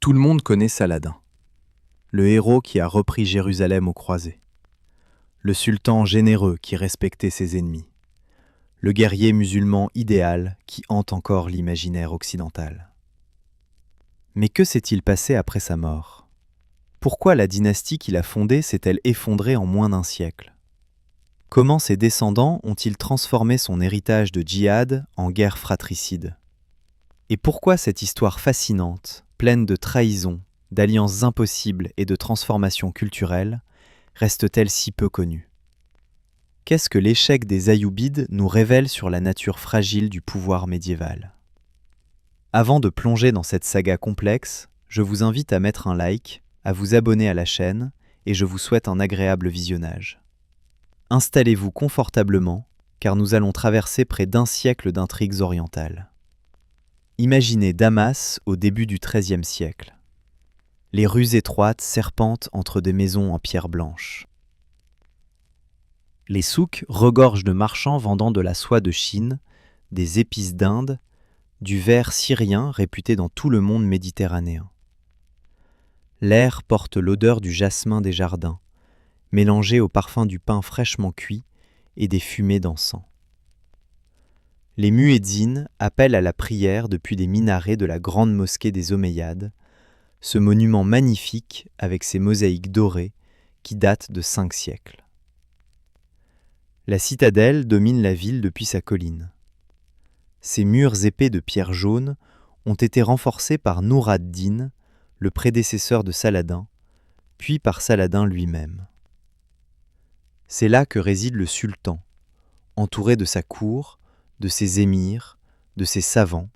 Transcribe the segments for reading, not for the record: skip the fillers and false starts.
Tout le monde connaît Saladin, le héros qui a repris Jérusalem aux croisés, le sultan généreux qui respectait ses ennemis, le guerrier musulman idéal qui hante encore l'imaginaire occidental. Mais que s'est-il passé après sa mort ? Pourquoi la dynastie qu'il a fondée s'est-elle effondrée en moins d'un siècle ? Comment ses descendants ont-ils transformé son héritage de djihad en guerre fratricide ? Et pourquoi cette histoire fascinante, pleine de trahisons, d'alliances impossibles et de transformations culturelles, reste-t-elle si peu connue ? Qu'est-ce que l'échec des Ayyoubides nous révèle sur la nature fragile du pouvoir médiéval ? Avant de plonger dans cette saga complexe, je vous invite à mettre un like, à vous abonner à la chaîne, et je vous souhaite un agréable visionnage. Installez-vous confortablement, car nous allons traverser près d'un siècle d'intrigues orientales. Imaginez Damas au début du XIIIe siècle. Les rues étroites serpentent entre des maisons en pierre blanche. Les souks regorgent de marchands vendant de la soie de Chine, des épices d'Inde, du verre syrien réputé dans tout le monde méditerranéen. L'air porte l'odeur du jasmin des jardins, mélangé au parfum du pain fraîchement cuit et des fumées d'encens. Les muezzins appellent à la prière depuis les minarets de la grande mosquée des Omeyyades, ce monument magnifique avec ses mosaïques dorées qui datent de 5 siècles. La citadelle domine la ville depuis sa colline. Ses murs épais de pierre jaune ont été renforcés par Nour ad-Din, le prédécesseur de Saladin, puis par Saladin lui-même. C'est là que réside le sultan, entouré de sa cour, de ses émirs, de ses savants,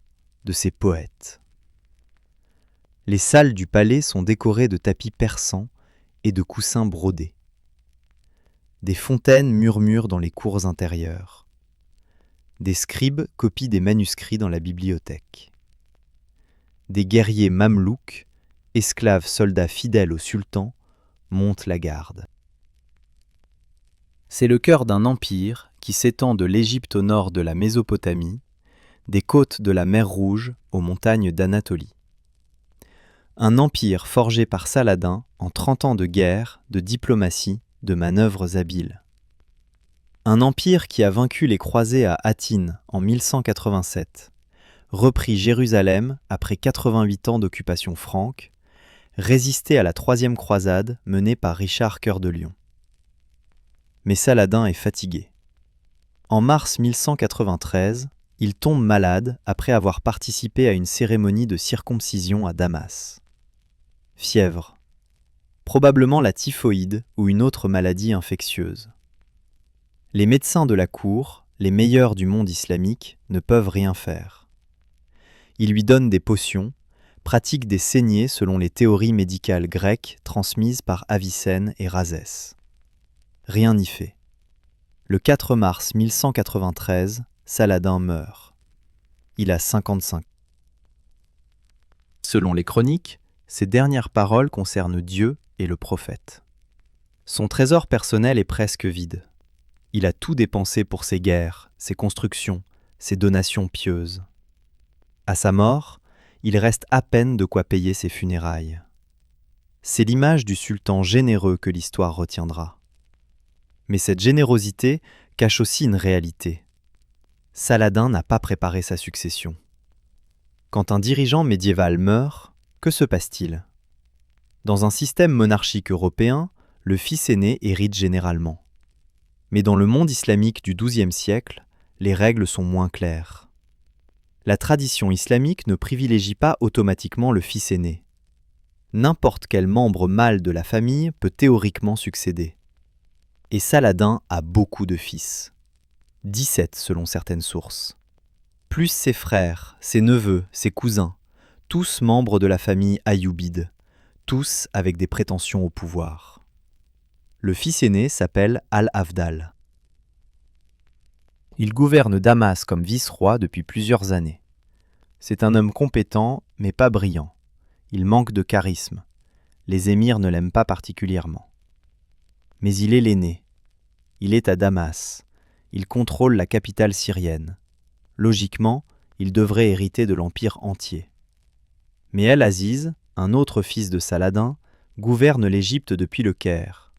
de ses poètes. Les salles du palais sont décorées de tapis persans et de coussins brodés. Des fontaines murmurent dans les cours intérieures. Des scribes copient des manuscrits dans la bibliothèque. Des guerriers mamelouks, esclaves soldats fidèles au sultan, montent la garde. C'est le cœur d'un empire qui s'étend de l'Égypte au nord de la Mésopotamie, des côtes de la mer Rouge aux montagnes d'Anatolie. Un empire forgé par Saladin en 30 ans de guerre, de diplomatie, de manœuvres habiles. Un empire qui a vaincu les croisés à Hattin en 1187, repris Jérusalem après 88 ans d'occupation franque, résisté à la troisième croisade menée par Richard Cœur de Lion. Mais Saladin est fatigué. En mars 1193, il tombe malade après avoir participé à une cérémonie de circoncision à Damas. Fièvre. Probablement la typhoïde ou une autre maladie infectieuse. Les médecins de la cour, les meilleurs du monde islamique, ne peuvent rien faire. Ils lui donnent des potions, pratiquent des saignées selon les théories médicales grecques transmises par Avicenne et Rhazès. Rien n'y fait. Le 4 mars 1193, Saladin meurt. Il a 55 ans. Selon les chroniques, ses dernières paroles concernent Dieu et le prophète. Son trésor personnel est presque vide. Il a tout dépensé pour ses guerres, ses constructions, ses donations pieuses. À sa mort, il reste à peine de quoi payer ses funérailles. C'est l'image du sultan généreux que l'histoire retiendra. Mais cette générosité cache aussi une réalité. Saladin n'a pas préparé sa succession. Quand un dirigeant médiéval meurt, que se passe-t-il ? Dans un système monarchique européen, le fils aîné hérite généralement. Mais dans le monde islamique du XIIe siècle, les règles sont moins claires. La tradition islamique ne privilégie pas automatiquement le fils aîné. N'importe quel membre mâle de la famille peut théoriquement succéder. Et Saladin a beaucoup de fils. 17 selon certaines sources. Plus ses frères, ses neveux, ses cousins, tous membres de la famille Ayyoubide, tous avec des prétentions au pouvoir. Le fils aîné s'appelle Al-Afdal. Il gouverne Damas comme vice-roi depuis plusieurs années. C'est un homme compétent, mais pas brillant. Il manque de charisme. Les émirs ne l'aiment pas particulièrement. Mais il est l'aîné. Il est à Damas. Il contrôle la capitale syrienne. Logiquement, il devrait hériter de l'empire entier. Mais El-Aziz, un autre fils de Saladin, gouverne l'Égypte depuis le Caire.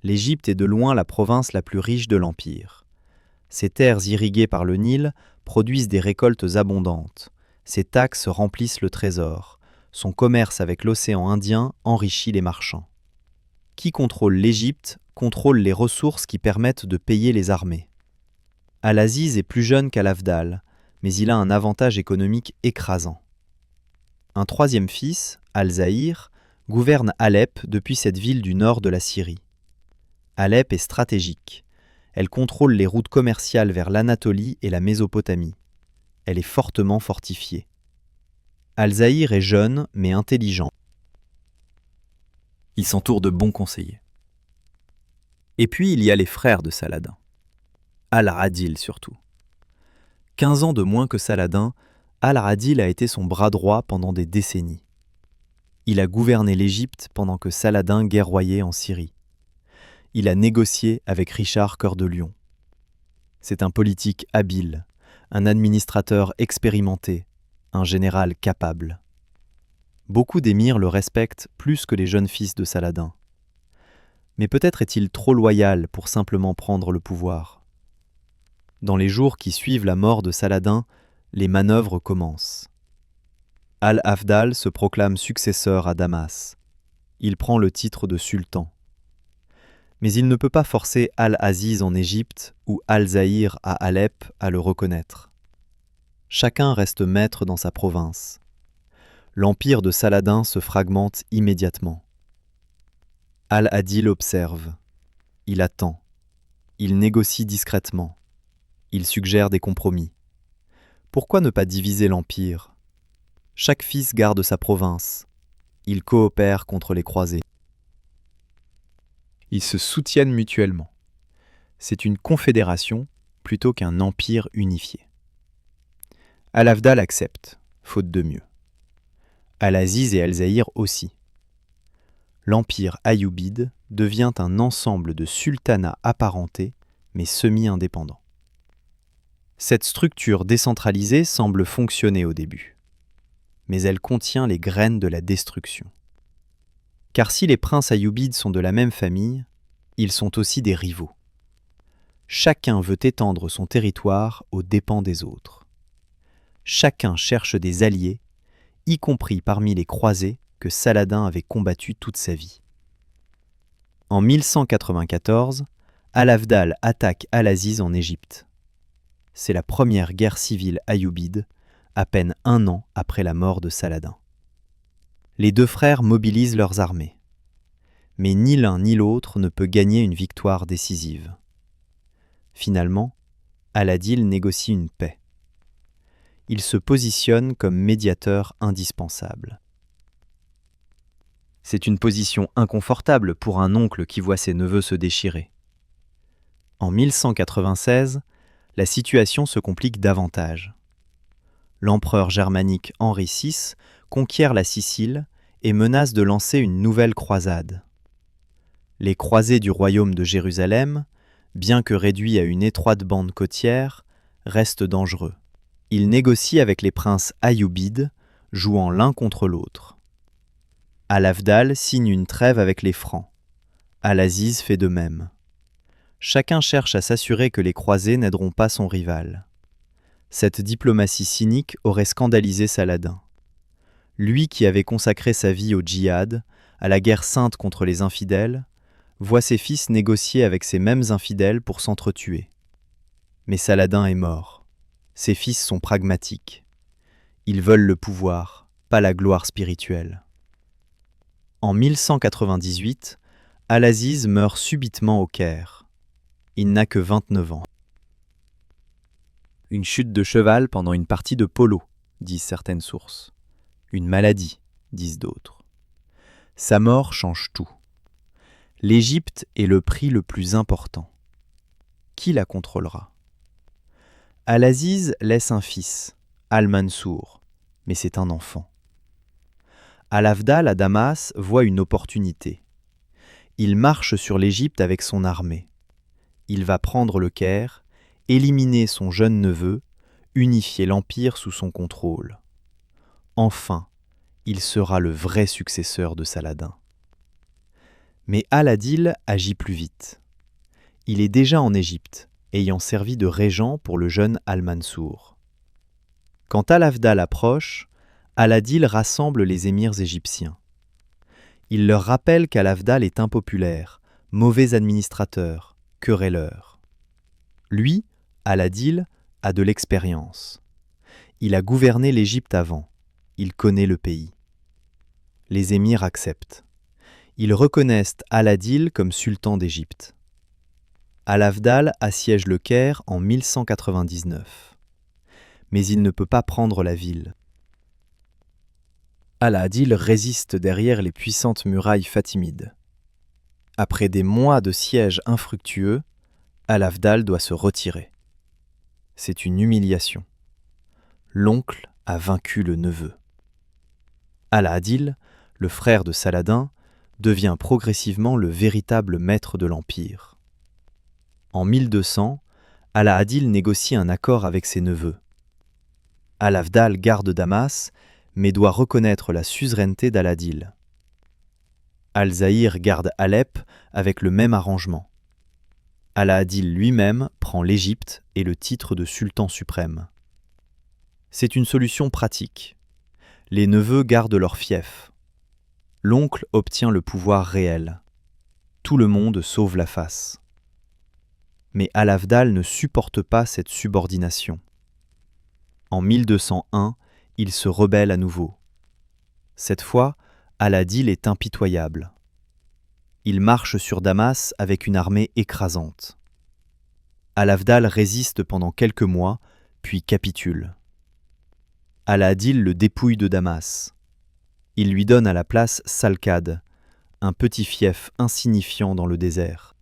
L'Égypte est de loin la province la plus riche de l'Empire. Ses terres irriguées par le Nil produisent des récoltes abondantes. Ses taxes remplissent le trésor. Son commerce avec l'océan Indien enrichit les marchands. Qui contrôle l'Égypte contrôle les ressources qui permettent de payer les armées. Al-Aziz est plus jeune qu'Al-Afdal, mais il a un avantage économique écrasant. Un troisième fils, Al-Zahir, gouverne Alep depuis cette ville du nord de la Syrie. Alep est stratégique. Elle contrôle les routes commerciales vers l'Anatolie et la Mésopotamie. Elle est fortement fortifiée. Al-Zahir est jeune mais intelligent. Il s'entoure de bons conseillers. Et puis il y a les frères de Saladin. Al-Adil surtout. 15 ans de moins que Saladin, Al-Adil a été son bras droit pendant des décennies. Il a gouverné l'Égypte pendant que Saladin guerroyait en Syrie. Il a négocié avec Richard Cœur de Lion. C'est un politique habile, un administrateur expérimenté, un général capable. Beaucoup d'émirs le respectent plus que les jeunes fils de Saladin. Mais peut-être est-il trop loyal pour simplement prendre le pouvoir. Dans les jours qui suivent la mort de Saladin, les manœuvres commencent. Al-Afdal se proclame successeur à Damas. Il prend le titre de sultan. Mais il ne peut pas forcer Al-Aziz en Égypte ou Al-Zahir à Alep à le reconnaître. Chacun reste maître dans sa province. L'empire de Saladin se fragmente immédiatement. Al-Adil observe. Il attend. Il négocie discrètement. Il suggère des compromis. Pourquoi ne pas diviser l'empire ? Chaque fils garde sa province. Ils coopèrent contre les croisés. Ils se soutiennent mutuellement. C'est une confédération plutôt qu'un empire unifié. Al-Afdal accepte, faute de mieux. Al-Aziz et Al-Zahir aussi. L'empire ayoubide devient un ensemble de sultanats apparentés mais semi-indépendants. Cette structure décentralisée semble fonctionner au début, mais elle contient les graines de la destruction. Car si les princes ayyoubides sont de la même famille, ils sont aussi des rivaux. Chacun veut étendre son territoire aux dépens des autres. Chacun cherche des alliés, y compris parmi les croisés que Saladin avait combattus toute sa vie. En 1194, Al-Afdal attaque Al-Aziz en Égypte. C'est la première guerre civile ayoubide, à peine 1 an après la mort de Saladin. Les deux frères mobilisent leurs armées. Mais ni l'un ni l'autre ne peut gagner une victoire décisive. Finalement, Al-Adil négocie une paix. Il se positionne comme médiateur indispensable. C'est une position inconfortable pour un oncle qui voit ses neveux se déchirer. En 1196, la situation se complique davantage. L'empereur germanique Henri VI conquiert la Sicile et menace de lancer une nouvelle croisade. Les croisés du royaume de Jérusalem, bien que réduits à une étroite bande côtière, restent dangereux. Ils négocient avec les princes ayyoubides, jouant l'un contre l'autre. Al-Afdal signe une trêve avec les Francs. Al-Aziz fait de même. Chacun cherche à s'assurer que les croisés n'aideront pas son rival. Cette diplomatie cynique aurait scandalisé Saladin. Lui qui avait consacré sa vie au djihad, à la guerre sainte contre les infidèles, voit ses fils négocier avec ces mêmes infidèles pour s'entretuer. Mais Saladin est mort. Ses fils sont pragmatiques. Ils veulent le pouvoir, pas la gloire spirituelle. En 1198, Al-Aziz meurt subitement au Caire. Il n'a que 29 ans. Une chute de cheval pendant une partie de polo, disent certaines sources. Une maladie, disent d'autres. Sa mort change tout. L'Égypte est le prix le plus important. Qui la contrôlera ? Al-Aziz laisse un fils, Al-Mansour, mais c'est un enfant. Al-Afdal à Damas voit une opportunité. Il marche sur l'Égypte avec son armée. Il va prendre le Caire, éliminer son jeune neveu, unifier l'empire sous son contrôle. Enfin, il sera le vrai successeur de Saladin. Mais Al-Adil agit plus vite. Il est déjà en Égypte, ayant servi de régent pour le jeune Al-Mansour. Quand Al-Afdal approche, Al-Adil rassemble les émirs égyptiens. Il leur rappelle qu'Al-Afdal est impopulaire, mauvais administrateur, querelleur. Lui, Al-Adil, a de l'expérience. Il a gouverné l'Égypte avant. Il connaît le pays. Les émirs acceptent. Ils reconnaissent Al-Adil comme sultan d'Égypte. Al-Afdal assiège le Caire en 1199. Mais il ne peut pas prendre la ville. Al-Adil résiste derrière les puissantes murailles fatimides. Après des mois de siège infructueux, Al-Afdal doit se retirer. C'est une humiliation. L'oncle a vaincu le neveu. Al-Adil, le frère de Saladin, devient progressivement le véritable maître de l'Empire. En 1200, Al-Adil négocie un accord avec ses neveux. Al-Afdal garde Damas, mais doit reconnaître la suzeraineté d'Al-Adil. Al-Zahir garde Alep avec le même arrangement. Al-Adil lui-même prend l'Égypte et le titre de sultan suprême. C'est une solution pratique. Les neveux gardent leur fief. L'oncle obtient le pouvoir réel. Tout le monde sauve la face. Mais Al-Afdal ne supporte pas cette subordination. En 1201, il se rebelle à nouveau. Cette fois, Al-Adil est impitoyable. Il marche sur Damas avec une armée écrasante. Al-Afdal résiste pendant quelques mois, puis capitule. Al-Adil le dépouille de Damas. Il lui donne à la place Salkad, un petit fief insignifiant dans le désert.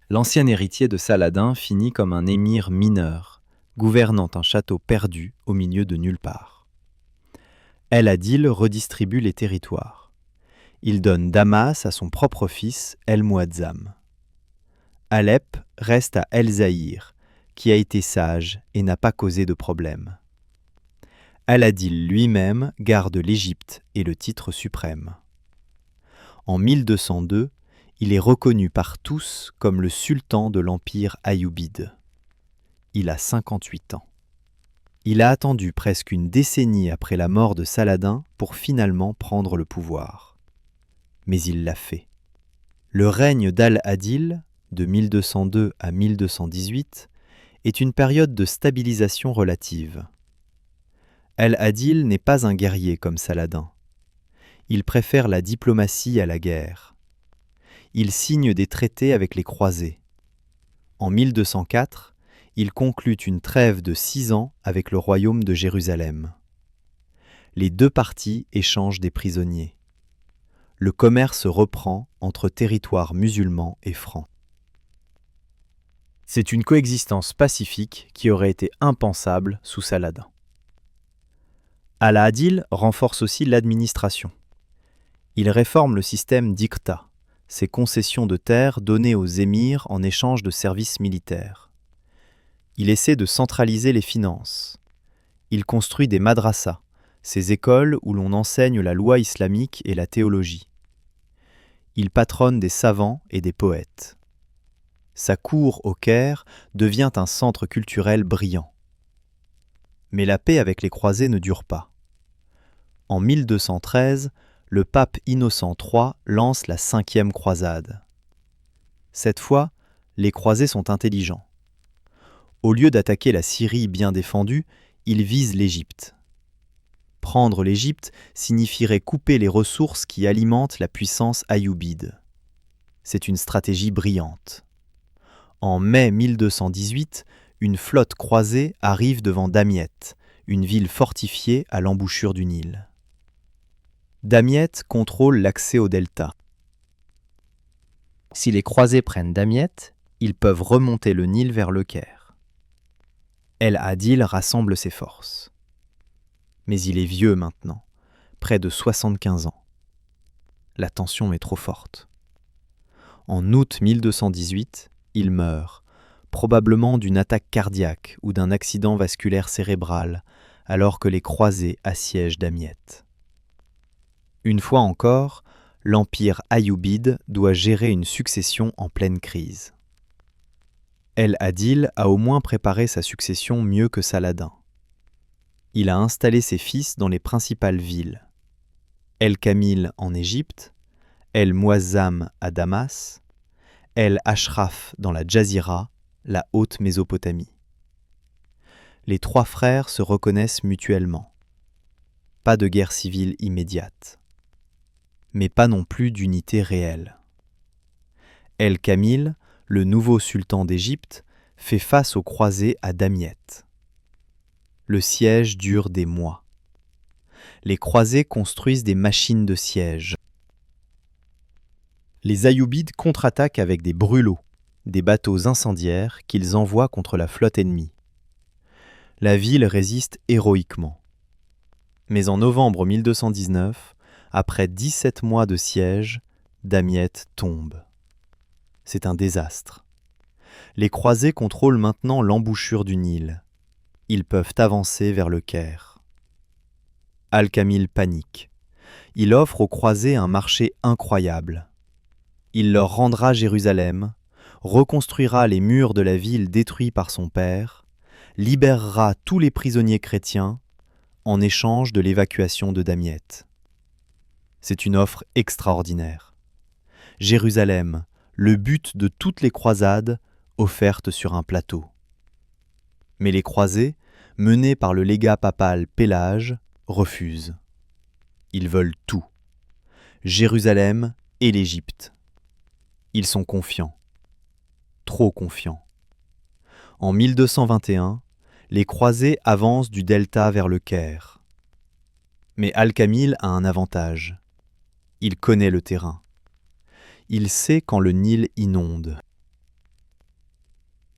L'ancien héritier de Saladin finit comme un émir mineur, gouvernant un château perdu au milieu de nulle part. Al-Adil redistribue les territoires. Il donne Damas à son propre fils El-Muazzam. Alep reste à El-Zahir, qui a été sage et n'a pas causé de problème. Al-Adil lui-même garde l'Égypte et le titre suprême. En 1202, il est reconnu par tous comme le sultan de l'empire ayoubide. Il a 58 ans. Il a attendu presque une décennie après la mort de Saladin pour finalement prendre le pouvoir. Mais il l'a fait. Le règne d'Al-Adil, de 1202 à 1218, est une période de stabilisation relative. Al-Adil n'est pas un guerrier comme Saladin. Il préfère la diplomatie à la guerre. Il signe des traités avec les croisés. En 1204, il conclut une trêve de 6 ans avec le royaume de Jérusalem. Les deux parties échangent des prisonniers. Le commerce reprend entre territoires musulmans et francs. C'est une coexistence pacifique qui aurait été impensable sous Saladin. Al-Adil renforce aussi l'administration. Il réforme le système d'Iqta, ces concessions de terre données aux émirs en échange de services militaires. Il essaie de centraliser les finances. Il construit des madrasas, ces écoles où l'on enseigne la loi islamique et la théologie. Il patronne des savants et des poètes. Sa cour au Caire devient un centre culturel brillant. Mais la paix avec les croisés ne dure pas. En 1213, le pape Innocent III lance la 5e croisade. Cette fois, les croisés sont intelligents. Au lieu d'attaquer la Syrie bien défendue, ils visent l'Égypte. Prendre l'Égypte signifierait couper les ressources qui alimentent la puissance ayoubide. C'est une stratégie brillante. En mai 1218, une flotte croisée arrive devant Damiette, une ville fortifiée à l'embouchure du Nil. Damiette contrôle l'accès au delta. Si les croisés prennent Damiette, ils peuvent remonter le Nil vers le Caire. El-Adil rassemble ses forces. Mais il est vieux maintenant, près de 75 ans. La tension est trop forte. En août 1218, il meurt, probablement d'une attaque cardiaque ou d'un accident vasculaire cérébral, alors que les croisés assiègent Damiette. Une fois encore, l'empire ayoubide doit gérer une succession en pleine crise. El-Adil a au moins préparé sa succession mieux que Saladin. Il a installé ses fils dans les principales villes. El-Kamil en Égypte, El-Muazzam à Damas, El-Ashraf dans la Jazira, la haute Mésopotamie. Les trois frères se reconnaissent mutuellement. Pas de guerre civile immédiate. Mais pas non plus d'unité réelle. El-Kamil, le nouveau sultan d'Égypte, fait face aux croisés à Damiette. Le siège dure des mois. Les croisés construisent des machines de siège. Les Ayyoubides contre-attaquent avec des brûlots, des bateaux incendiaires qu'ils envoient contre la flotte ennemie. La ville résiste héroïquement. Mais en novembre 1219, après 17 mois de siège, Damiette tombe. C'est un désastre. Les croisés contrôlent maintenant l'embouchure du Nil. Ils peuvent avancer vers le Caire. Al-Kamil panique. Il offre aux croisés un marché incroyable. Il leur rendra Jérusalem, reconstruira les murs de la ville détruits par son père, libérera tous les prisonniers chrétiens en échange de l'évacuation de Damiette. C'est une offre extraordinaire. Jérusalem, le but de toutes les croisades, offerte sur un plateau. Mais les croisés, menés par le légat papal Pélage, refusent. Ils veulent tout. Jérusalem et l'Égypte. Ils sont confiants. Trop confiants. En 1221, les croisés avancent du delta vers le Caire. Mais Al-Kamil a un avantage. Il connaît le terrain. Il sait quand le Nil inonde.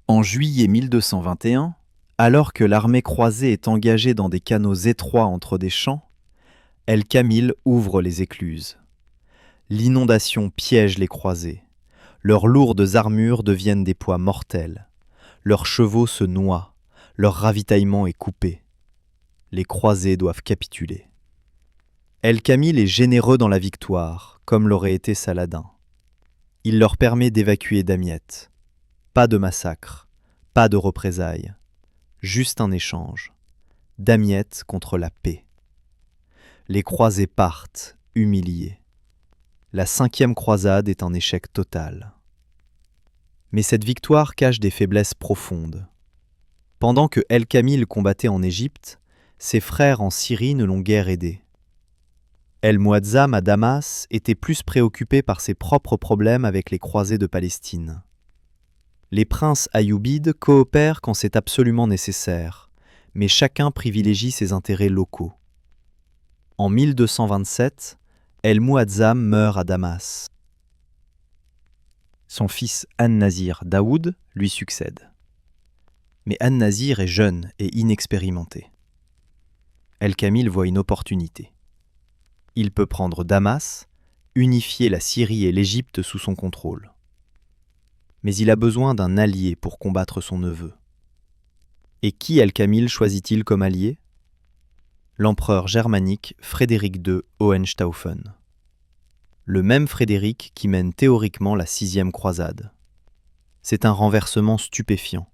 En juillet 1221, alors que l'armée croisée est engagée dans des canaux étroits entre des champs, El-Kamil ouvre les écluses. L'inondation piège les croisés. Leurs lourdes armures deviennent des poids mortels. Leurs chevaux se noient. Leur ravitaillement est coupé. Les croisés doivent capituler. El-Kamil est généreux dans la victoire, comme l'aurait été Saladin. Il leur permet d'évacuer Damiette. Pas de massacre, pas de représailles. Juste un échange. Damiette contre la paix. Les croisés partent, humiliés. La 5e croisade est un échec total. Mais cette victoire cache des faiblesses profondes. Pendant que El-Kamil combattait en Égypte, ses frères en Syrie ne l'ont guère aidé. El-Muazzam à Damas était plus préoccupé par ses propres problèmes avec les croisés de Palestine. Les princes ayyoubides coopèrent quand c'est absolument nécessaire, mais chacun privilégie ses intérêts locaux. En 1227, El-Muazzam meurt à Damas. Son fils An-Nazir Daoud lui succède. Mais An-Nazir est jeune et inexpérimenté. El-Kamil voit une opportunité. Il peut prendre Damas, unifier la Syrie et l'Égypte sous son contrôle. Mais il a besoin d'un allié pour combattre son neveu. Et qui El-Kamil choisit-il comme allié ? L'empereur germanique Frédéric II Hohenstaufen. Le même Frédéric qui mène théoriquement la 6e croisade. C'est un renversement stupéfiant.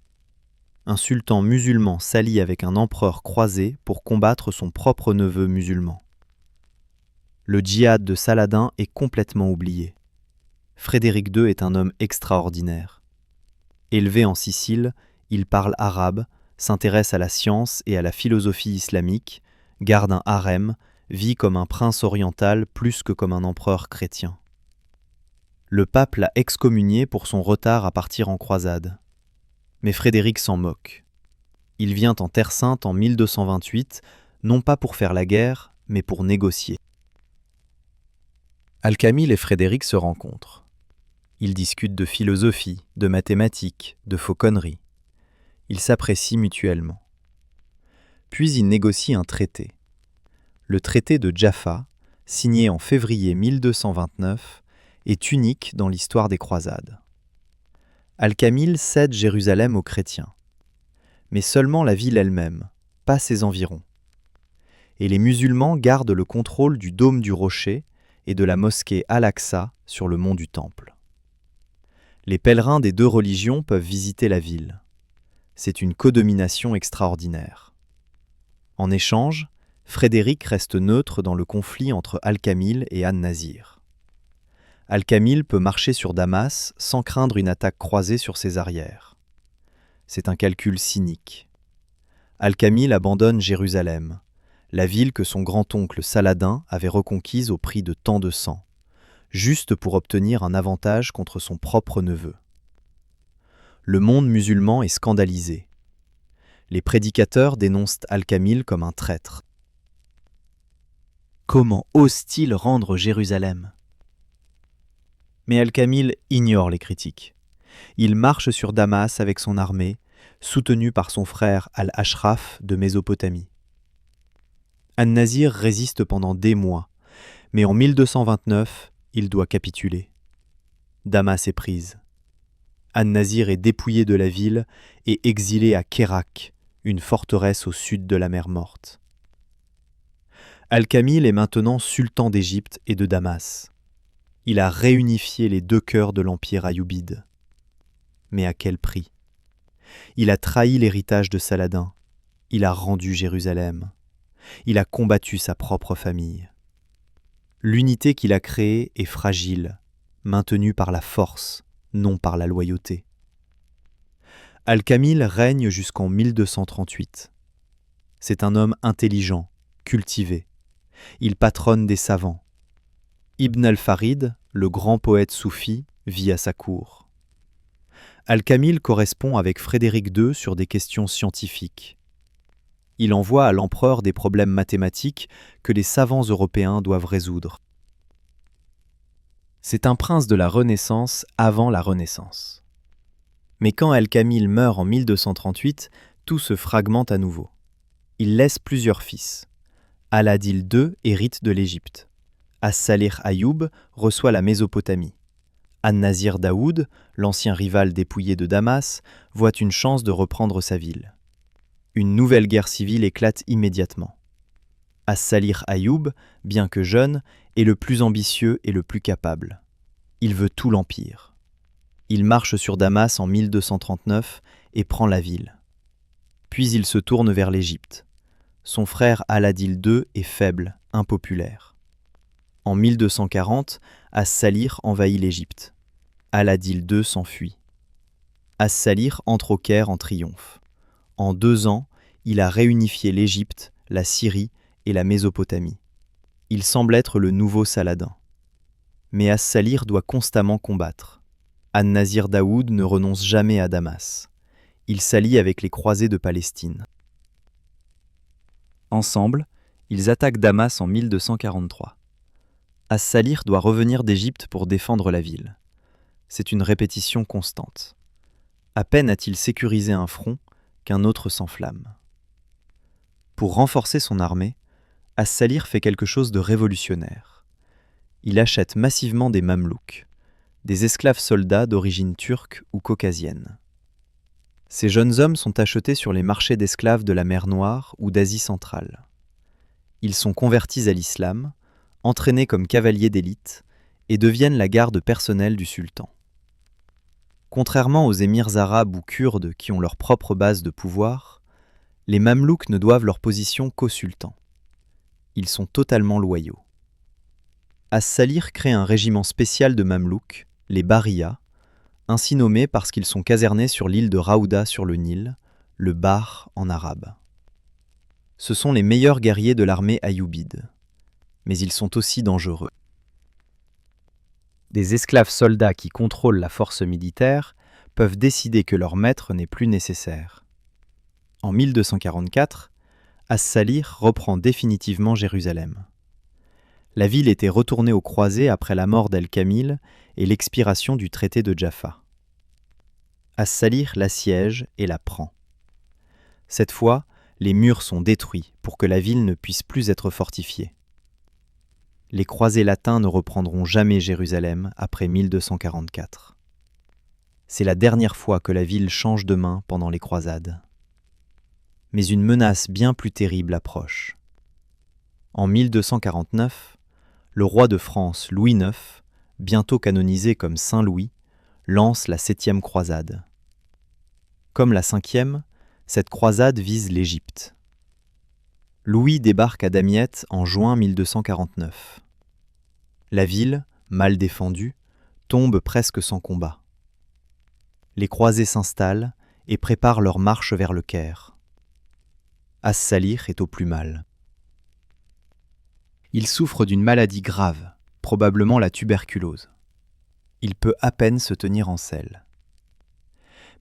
Un sultan musulman s'allie avec un empereur croisé pour combattre son propre neveu musulman. Le djihad de Saladin est complètement oublié. Frédéric II est un homme extraordinaire. Élevé en Sicile, il parle arabe, s'intéresse à la science et à la philosophie islamique, garde un harem, vit comme un prince oriental plus que comme un empereur chrétien. Le pape l'a excommunié pour son retard à partir en croisade. Mais Frédéric s'en moque. Il vient en Terre Sainte en 1228, non pas pour faire la guerre, mais pour négocier. Al-Kamil et Frédéric se rencontrent. Ils discutent de philosophie, de mathématiques, de fauconnerie. Ils s'apprécient mutuellement. Puis ils négocient un traité. Le traité de Jaffa, signé en février 1229, est unique dans l'histoire des croisades. Al-Kamil cède Jérusalem aux chrétiens. Mais seulement la ville elle-même, pas ses environs, et les musulmans gardent le contrôle du dôme du rocher et de la mosquée Al-Aqsa sur le mont du Temple. Les pèlerins des deux religions peuvent visiter la ville. C'est une codomination extraordinaire. En échange, Frédéric reste neutre dans le conflit entre Al-Kamil et An-Nazir. Al-Kamil peut marcher sur Damas sans craindre une attaque croisée sur ses arrières. C'est un calcul cynique. Al-Kamil abandonne Jérusalem, la ville que son grand-oncle Saladin avait reconquise au prix de tant de sang, juste pour obtenir un avantage contre son propre neveu. Le monde musulman est scandalisé. Les prédicateurs dénoncent Al-Kamil comme un traître. Comment ose-t-il rendre Jérusalem ? Mais Al-Kamil ignore les critiques. Il marche sur Damas avec son armée, soutenu par son frère Al-Ashraf de Mésopotamie. An-Nazir résiste pendant des mois, mais en 1229, il doit capituler. Damas est prise. An-Nazir est dépouillé de la ville et exilé à Kérak, une forteresse au sud de la mer Morte. Al-Kamil est maintenant sultan d'Égypte et de Damas. Il a réunifié les deux cœurs de l'empire ayoubide. Mais à quel prix ? Il a trahi l'héritage de Saladin. Il a rendu Jérusalem. Il a combattu sa propre famille. L'unité qu'il a créée est fragile, maintenue par la force, non par la loyauté. Al-Kamil règne jusqu'en 1238. C'est un homme intelligent, cultivé. Il patronne des savants. Ibn al-Farid, le grand poète soufi, vit à sa cour. Al-Kamil correspond avec Frédéric II sur des questions scientifiques. Il envoie à l'empereur des problèmes mathématiques que les savants européens doivent résoudre. C'est un prince de la Renaissance avant la Renaissance. Mais quand Al-Kamil meurt en 1238, tout se fragmente à nouveau. Il laisse plusieurs fils. Al-Adil II hérite de l'Égypte. As-Salih Ayoub reçoit la Mésopotamie. An-Nazir Daoud, l'ancien rival dépouillé de Damas, voit une chance de reprendre sa ville. Une nouvelle guerre civile éclate immédiatement. As-Salih Ayoub, bien que jeune, est le plus ambitieux et le plus capable. Il veut tout l'empire. Il marche sur Damas en 1239 et prend la ville. Puis il se tourne vers l'Égypte. Son frère Al-Adil II est faible, impopulaire. En 1240, As-Salih envahit l'Égypte. Al-Adil II s'enfuit. As-Salih entre au Caire en triomphe. En 2 ans, il a réunifié l'Égypte, la Syrie et la Mésopotamie. Il semble être le nouveau Saladin. Mais As-Salih doit constamment combattre. An-Nazir Daoud ne renonce jamais à Damas. Il s'allie avec les croisés de Palestine. Ensemble, ils attaquent Damas en 1243. As-Salih doit revenir d'Égypte pour défendre la ville. C'est une répétition constante. À peine a-t-il sécurisé un front qu'un autre s'enflamme. Pour renforcer son armée, As-Salih fait quelque chose de révolutionnaire. Il achète massivement des Mamelouks, des esclaves soldats d'origine turque ou caucasienne. Ces jeunes hommes sont achetés sur les marchés d'esclaves de la mer Noire ou d'Asie centrale. Ils sont convertis à l'islam, entraînés comme cavaliers d'élite et deviennent la garde personnelle du sultan. Contrairement aux émirs arabes ou kurdes qui ont leur propre base de pouvoir, les Mamelouks ne doivent leur position qu'au sultan. Ils sont totalement loyaux. As-Salih crée un régiment spécial de Mamelouks, les Bahriya, ainsi nommés parce qu'ils sont casernés sur l'île de Raouda sur le Nil, le Bahr en arabe. Ce sont les meilleurs guerriers de l'armée ayoubide, mais ils sont aussi dangereux. Des esclaves soldats qui contrôlent la force militaire peuvent décider que leur maître n'est plus nécessaire. En 1244, As-Salih reprend définitivement Jérusalem. La ville était retournée aux croisés après la mort d'Al-Kamil et l'expiration du traité de Jaffa. As-Salih l'assiège et la prend. Cette fois, les murs sont détruits pour que la ville ne puisse plus être fortifiée. Les croisés latins ne reprendront jamais Jérusalem après 1244. C'est la dernière fois que la ville change de main pendant les croisades. Mais une menace bien plus terrible approche. En 1249, le roi de France Louis IX, bientôt canonisé comme Saint Louis, lance la 7e croisade. Comme la 5e, cette croisade vise l'Égypte. Louis débarque à Damiette en juin 1249. La ville, mal défendue, tombe presque sans combat. Les croisés s'installent et préparent leur marche vers le Caire. As-Salih est au plus mal. Il souffre d'une maladie grave, probablement la tuberculose. Il peut à peine se tenir en selle.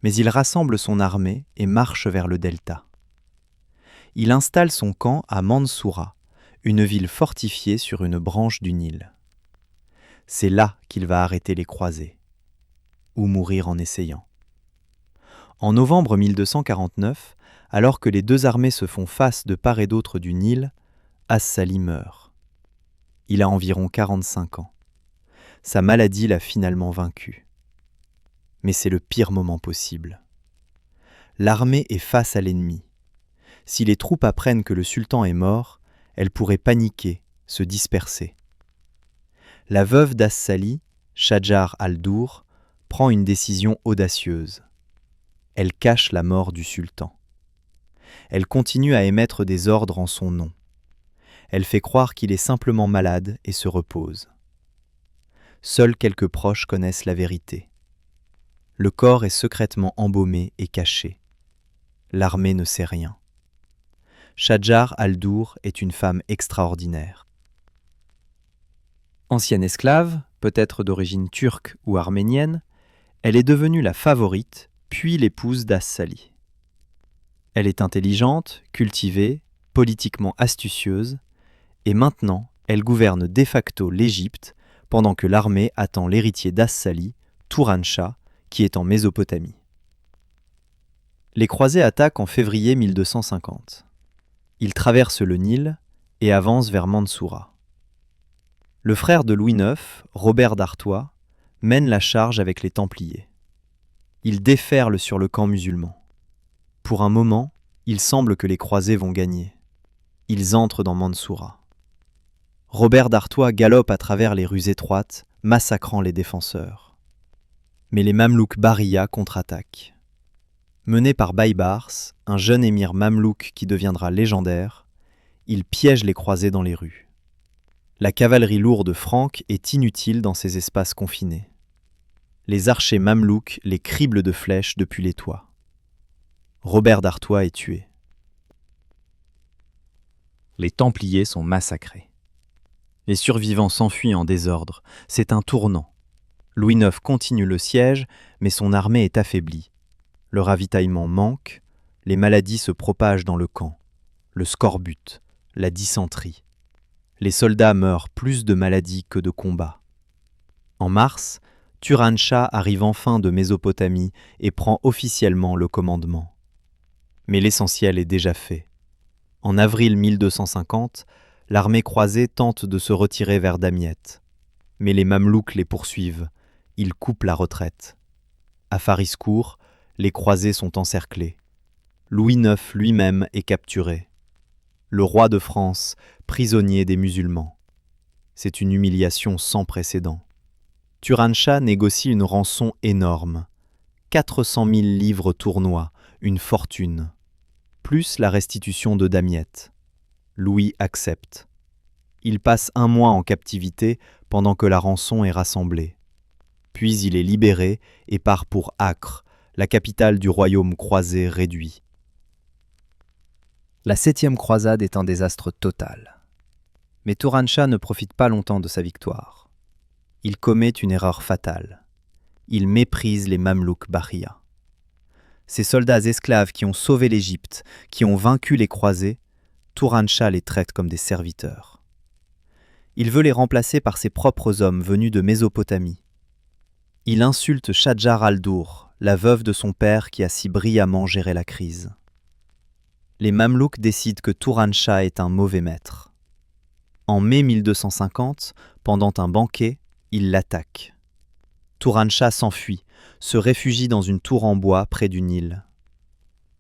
Mais il rassemble son armée et marche vers le delta. Il installe son camp à Mansoura, une ville fortifiée sur une branche du Nil. C'est là qu'il va arrêter les croisés, ou mourir en essayant. En novembre 1249, alors que les deux armées se font face de part et d'autre du Nil, As-Salih meurt. Il a environ 45 ans. Sa maladie l'a finalement vaincu. Mais c'est le pire moment possible. L'armée est face à l'ennemi. Si les troupes apprennent que le sultan est mort, elles pourraient paniquer, se disperser. La veuve d'As-Salih, Shajar al-Dour, prend une décision audacieuse. Elle cache la mort du sultan. Elle continue à émettre des ordres en son nom. Elle fait croire qu'il est simplement malade et se repose. Seuls quelques proches connaissent la vérité. Le corps est secrètement embaumé et caché. L'armée ne sait rien. Shajar al-Dour est une femme extraordinaire. Ancienne esclave, peut-être d'origine turque ou arménienne, elle est devenue la favorite, puis l'épouse d'As-Salih. Elle est intelligente, cultivée, politiquement astucieuse, et maintenant elle gouverne de facto l'Égypte pendant que l'armée attend l'héritier d'As-Salih, Turan-Shah, qui est en Mésopotamie. Les croisés attaquent en février 1250. Ils traversent le Nil et avancent vers Mansoura. Le frère de Louis IX, Robert d'Artois, mène la charge avec les Templiers. Ils déferlent sur le camp musulman. Pour un moment, il semble que les croisés vont gagner. Ils entrent dans Mansoura. Robert d'Artois galope à travers les rues étroites, massacrant les défenseurs. Mais les Mamelouks Bahriya contre-attaquent. Mené par Baybars, un jeune émir mamelouk qui deviendra légendaire, il piège les croisés dans les rues. La cavalerie lourde franque est inutile dans ces espaces confinés. Les archers mamelouks les criblent de flèches depuis les toits. Robert d'Artois est tué. Les Templiers sont massacrés. Les survivants s'enfuient en désordre. C'est un tournant. Louis IX continue le siège, mais son armée est affaiblie. Le ravitaillement manque, les maladies se propagent dans le camp. Le scorbut, la dysenterie. Les soldats meurent plus de maladies que de combats. En mars, Turan-Shah arrive enfin de Mésopotamie et prend officiellement le commandement. Mais l'essentiel est déjà fait. En avril 1250, l'armée croisée tente de se retirer vers Damiette. Mais les Mamelouks les poursuivent. Ils coupent la retraite. À Fariskour, les croisés sont encerclés. Louis IX lui-même est capturé. Le roi de France, prisonnier des musulmans. C'est une humiliation sans précédent. Turan-Shah négocie une rançon énorme. 400 000 livres tournois, une fortune. Plus la restitution de Damiette. Louis accepte. Il passe 1 mois en captivité pendant que la rançon est rassemblée. Puis il est libéré et part pour Acre, la capitale du royaume croisé réduit. La 7e croisade est un désastre total. Mais Turan-Shah ne profite pas longtemps de sa victoire. Il commet une erreur fatale. Il méprise les Mamelouks Bahriya. Ces soldats esclaves qui ont sauvé l'Égypte, qui ont vaincu les croisés, Turan-Shah les traite comme des serviteurs. Il veut les remplacer par ses propres hommes venus de Mésopotamie. Il insulte Shajar al-Dour, la veuve de son père qui a si brillamment géré la crise. Les Mamelouks décident que Turan-Shah est un mauvais maître. En mai 1250, pendant un banquet, ils l'attaquent. Turan-Shah s'enfuit, se réfugie dans une tour en bois près du Nil.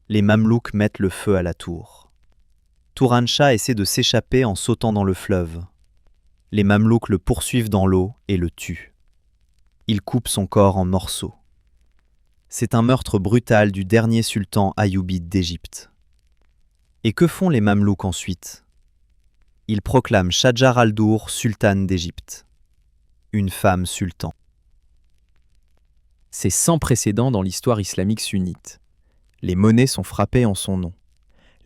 Les Mamelouks mettent le feu à la tour. Turanshah essaie de s'échapper en sautant dans le fleuve. Les Mamelouks le poursuivent dans l'eau et le tuent. Ils coupent son corps en morceaux. C'est un meurtre brutal du dernier sultan ayoubide d'Égypte. Et que font les Mamelouks ensuite? Ils proclament Shajar al-Dour sultane d'Égypte. Une femme sultan. C'est sans précédent dans l'histoire islamique sunnite. Les monnaies sont frappées en son nom.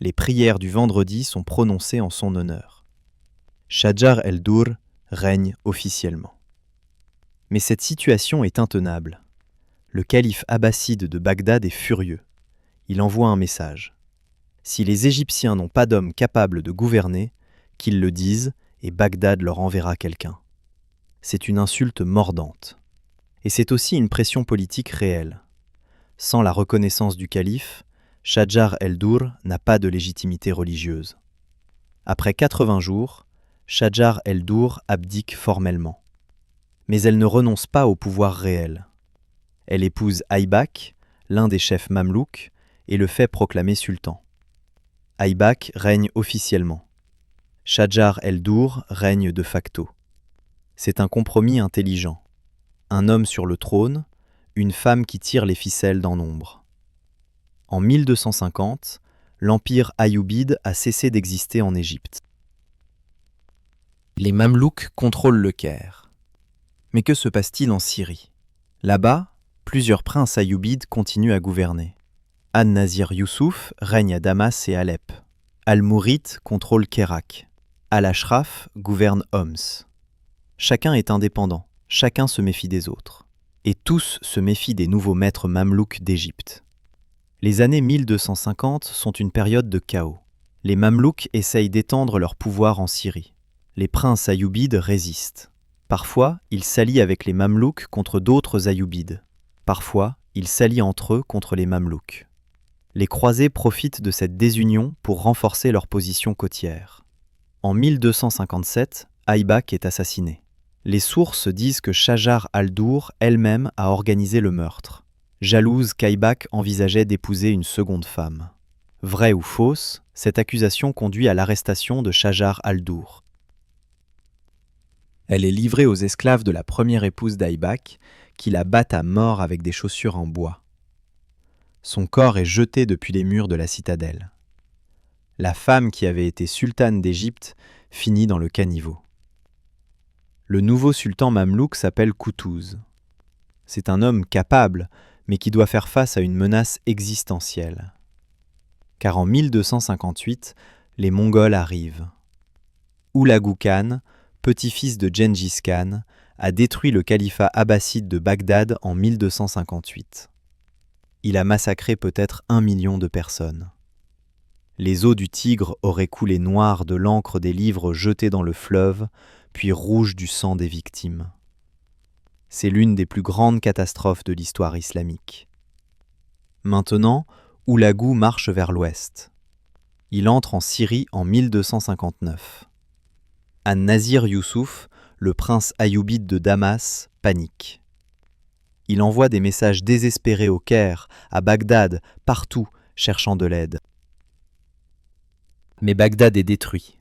Les prières du vendredi sont prononcées en son honneur. Shajar el-Dour règne officiellement. Mais cette situation est intenable. Le calife abbasside de Bagdad est furieux. Il envoie un message. Si les Égyptiens n'ont pas d'hommes capables de gouverner, qu'ils le disent et Bagdad leur enverra quelqu'un. C'est une insulte mordante. Et c'est aussi une pression politique réelle. Sans la reconnaissance du calife, Shajar el-Dour n'a pas de légitimité religieuse. Après 80 jours, Shajar el-Dour abdique formellement. Mais elle ne renonce pas au pouvoir réel. Elle épouse Aybak, l'un des chefs mamelouks, et le fait proclamer sultan. Aybak règne officiellement. Shajar el-Dour règne de facto. C'est un compromis intelligent. Un homme sur le trône, une femme qui tire les ficelles dans l'ombre. En 1250, l'empire ayoubide a cessé d'exister en Égypte. Les Mamelouks contrôlent le Caire. Mais que se passe-t-il en Syrie? Là-bas, plusieurs princes ayyoubides continuent à gouverner. An-Nazir Youssouf règne à Damas et Alep. Al-Mourite contrôle Kérak. Al-Ashraf gouverne Homs. Chacun est indépendant, chacun se méfie des autres. Et tous se méfient des nouveaux maîtres mamelouks d'Égypte. Les années 1250 sont une période de chaos. Les Mamelouks essayent d'étendre leur pouvoir en Syrie. Les princes ayyoubides résistent. Parfois, ils s'allient avec les Mamelouks contre d'autres ayyoubides. Parfois, ils s'allient entre eux contre les Mamelouks. Les croisés profitent de cette désunion pour renforcer leur position côtière. En 1257, Aybak est assassiné. Les sources disent que Shajar al-Dour elle-même a organisé le meurtre. Jalouse qu'Aybak envisageait d'épouser une seconde femme. Vraie ou fausse, cette accusation conduit à l'arrestation de Shajar al-Dour. Elle est livrée aux esclaves de la première épouse d'Aybak, qui la battent à mort avec des chaussures en bois. Son corps est jeté depuis les murs de la citadelle. La femme qui avait été sultane d'Égypte finit dans le caniveau. Le nouveau sultan mamelouk s'appelle Koutouz. C'est un homme capable, mais qui doit faire face à une menace existentielle. Car en 1258, les Mongols arrivent. Hulagu Khan, petit-fils de Gengis Khan, a détruit le califat abbasside de Bagdad en 1258. Il a massacré peut-être 1 million de personnes. Les eaux du Tigre auraient coulé noires de l'encre des livres jetés dans le fleuve, puis rouges du sang des victimes. C'est l'une des plus grandes catastrophes de l'histoire islamique. Maintenant, Hulagu marche vers l'ouest. Il entre en Syrie en 1259. An-Nazir Youssouf, le prince ayoubide de Damas, panique. Il envoie des messages désespérés au Caire, à Bagdad, partout, cherchant de l'aide. Mais Bagdad est détruit.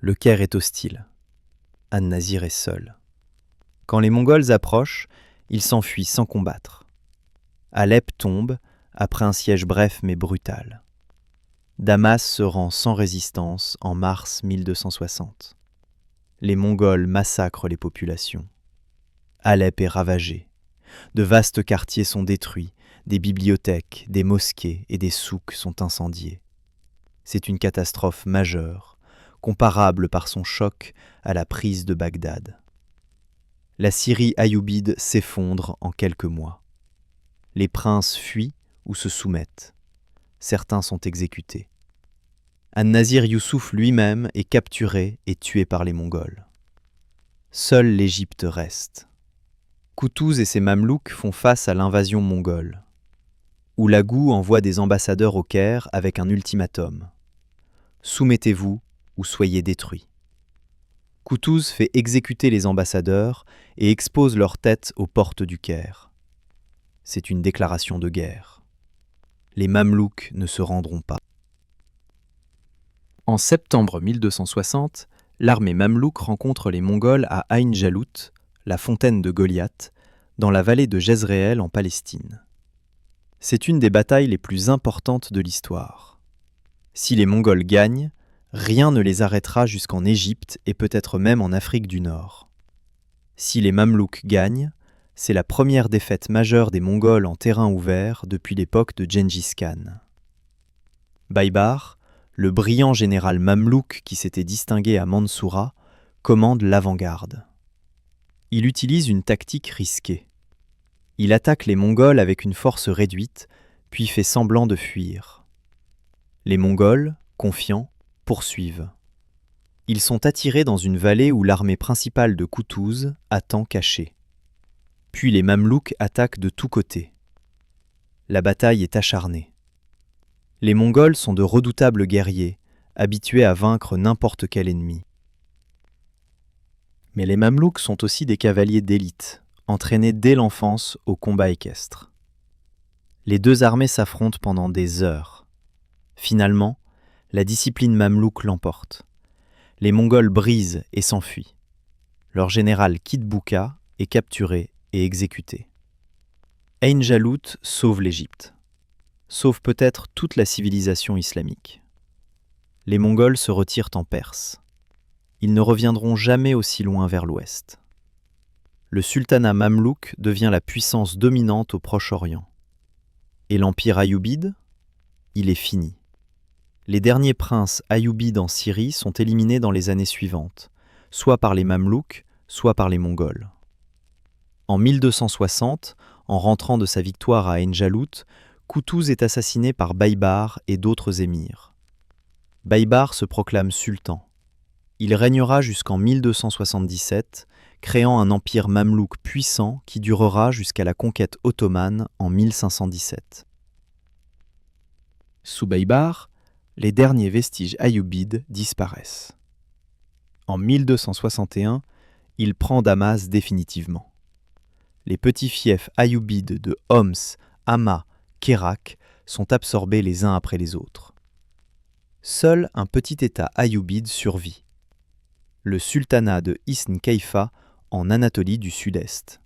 Le Caire est hostile. An-Nazir est seul. Quand les Mongols approchent, il s'enfuit sans combattre. Alep tombe, après un siège bref mais brutal. Damas se rend sans résistance en mars 1260. Les Mongols massacrent les populations. Alep est ravagée. De vastes quartiers sont détruits, des bibliothèques, des mosquées et des souks sont incendiés. C'est une catastrophe majeure, comparable par son choc à la prise de Bagdad. La Syrie ayoubide s'effondre en quelques mois. Les princes fuient ou se soumettent. Certains sont exécutés. An-Nazir Youssouf lui-même est capturé et tué par les Mongols. Seule l'Égypte reste. Koutouz et ses Mamelouks font face à l'invasion mongole. Hulagu envoie des ambassadeurs au Caire avec un ultimatum. Soumettez-vous ou soyez détruits. Koutouz fait exécuter les ambassadeurs et expose leurs têtes aux portes du Caire. C'est une déclaration de guerre. Les Mamelouks ne se rendront pas. En septembre 1260, l'armée mamelouk rencontre les Mongols à Ain Jalut, la fontaine de Goliath, dans la vallée de Jezréel en Palestine. C'est une des batailles les plus importantes de l'histoire. Si les Mongols gagnent, rien ne les arrêtera jusqu'en Égypte et peut-être même en Afrique du Nord. Si les Mamelouks gagnent, c'est la première défaite majeure des Mongols en terrain ouvert depuis l'époque de Gengis Khan. Baïbar, le brillant général mamelouk qui s'était distingué à Mansoura, commande l'avant-garde. Il utilise une tactique risquée. Il attaque les Mongols avec une force réduite, puis fait semblant de fuir. Les Mongols, confiants, poursuivent. Ils sont attirés dans une vallée où l'armée principale de Koutouz attend cachée. Puis les Mamelouks attaquent de tous côtés. La bataille est acharnée. Les Mongols sont de redoutables guerriers, habitués à vaincre n'importe quel ennemi. Mais les Mamelouks sont aussi des cavaliers d'élite, entraînés dès l'enfance au combat équestre. Les deux armées s'affrontent pendant des heures. Finalement, la discipline mamelouk l'emporte. Les Mongols brisent et s'enfuient. Leur général Kitbouka est capturé et exécuté. Ain Jalut sauve l'Égypte. Sauve peut-être toute la civilisation islamique. Les Mongols se retirent en Perse. Ils ne reviendront jamais aussi loin vers l'ouest. Le sultanat mamelouk devient la puissance dominante au Proche-Orient. Et l'empire ayoubide? Il est fini. Les derniers princes ayyoubides en Syrie sont éliminés dans les années suivantes, soit par les Mamelouks, soit par les Mongols. En 1260, en rentrant de sa victoire à Ain Jalut, Koutouz est assassiné par Baïbar et d'autres émirs. Baïbar se proclame sultan. Il régnera jusqu'en 1277, créant un empire mamelouk puissant qui durera jusqu'à la conquête ottomane en 1517. Sous Baïbar, les derniers vestiges ayyoubides disparaissent. En 1261, il prend Damas définitivement. Les petits fiefs ayyoubides de Homs, Hama, Kérak sont absorbés les uns après les autres. Seul un petit état ayyoubides survit, le sultanat de Isn Keifa en Anatolie du Sud-Est.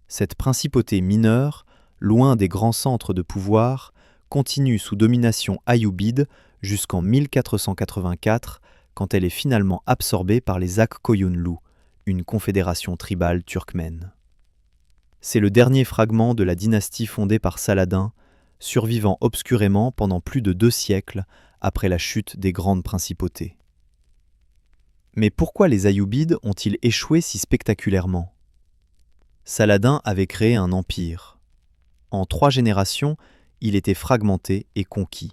Cette principauté mineure, loin des grands centres de pouvoir, continue sous domination ayyoubides jusqu'en 1484, quand elle est finalement absorbée par les Akkoyunlu, une confédération tribale turkmène. C'est le dernier fragment de la dynastie fondée par Saladin, survivant obscurément pendant plus de 2 siècles après la chute des grandes principautés. Mais pourquoi les Ayyoubides ont-ils échoué si spectaculairement? Saladin avait créé un empire. En 3 générations, il était fragmenté et conquis.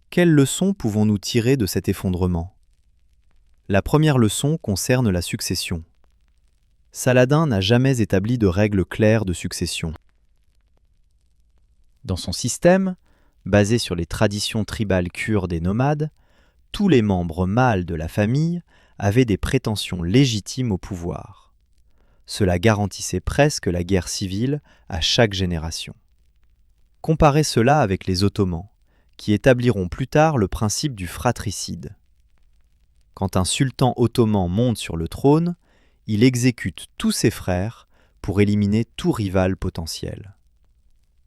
Quelles leçons pouvons-nous tirer de cet effondrement? La première leçon concerne la succession. Saladin n'a jamais établi de règles claires de succession. Dans son système, basé sur les traditions tribales kurdes et nomades, tous les membres mâles de la famille avaient des prétentions légitimes au pouvoir. Cela garantissait presque la guerre civile à chaque génération. Comparez cela avec les Ottomans, qui établiront plus tard le principe du fratricide. Quand un sultan ottoman monte sur le trône, il exécute tous ses frères pour éliminer tout rival potentiel.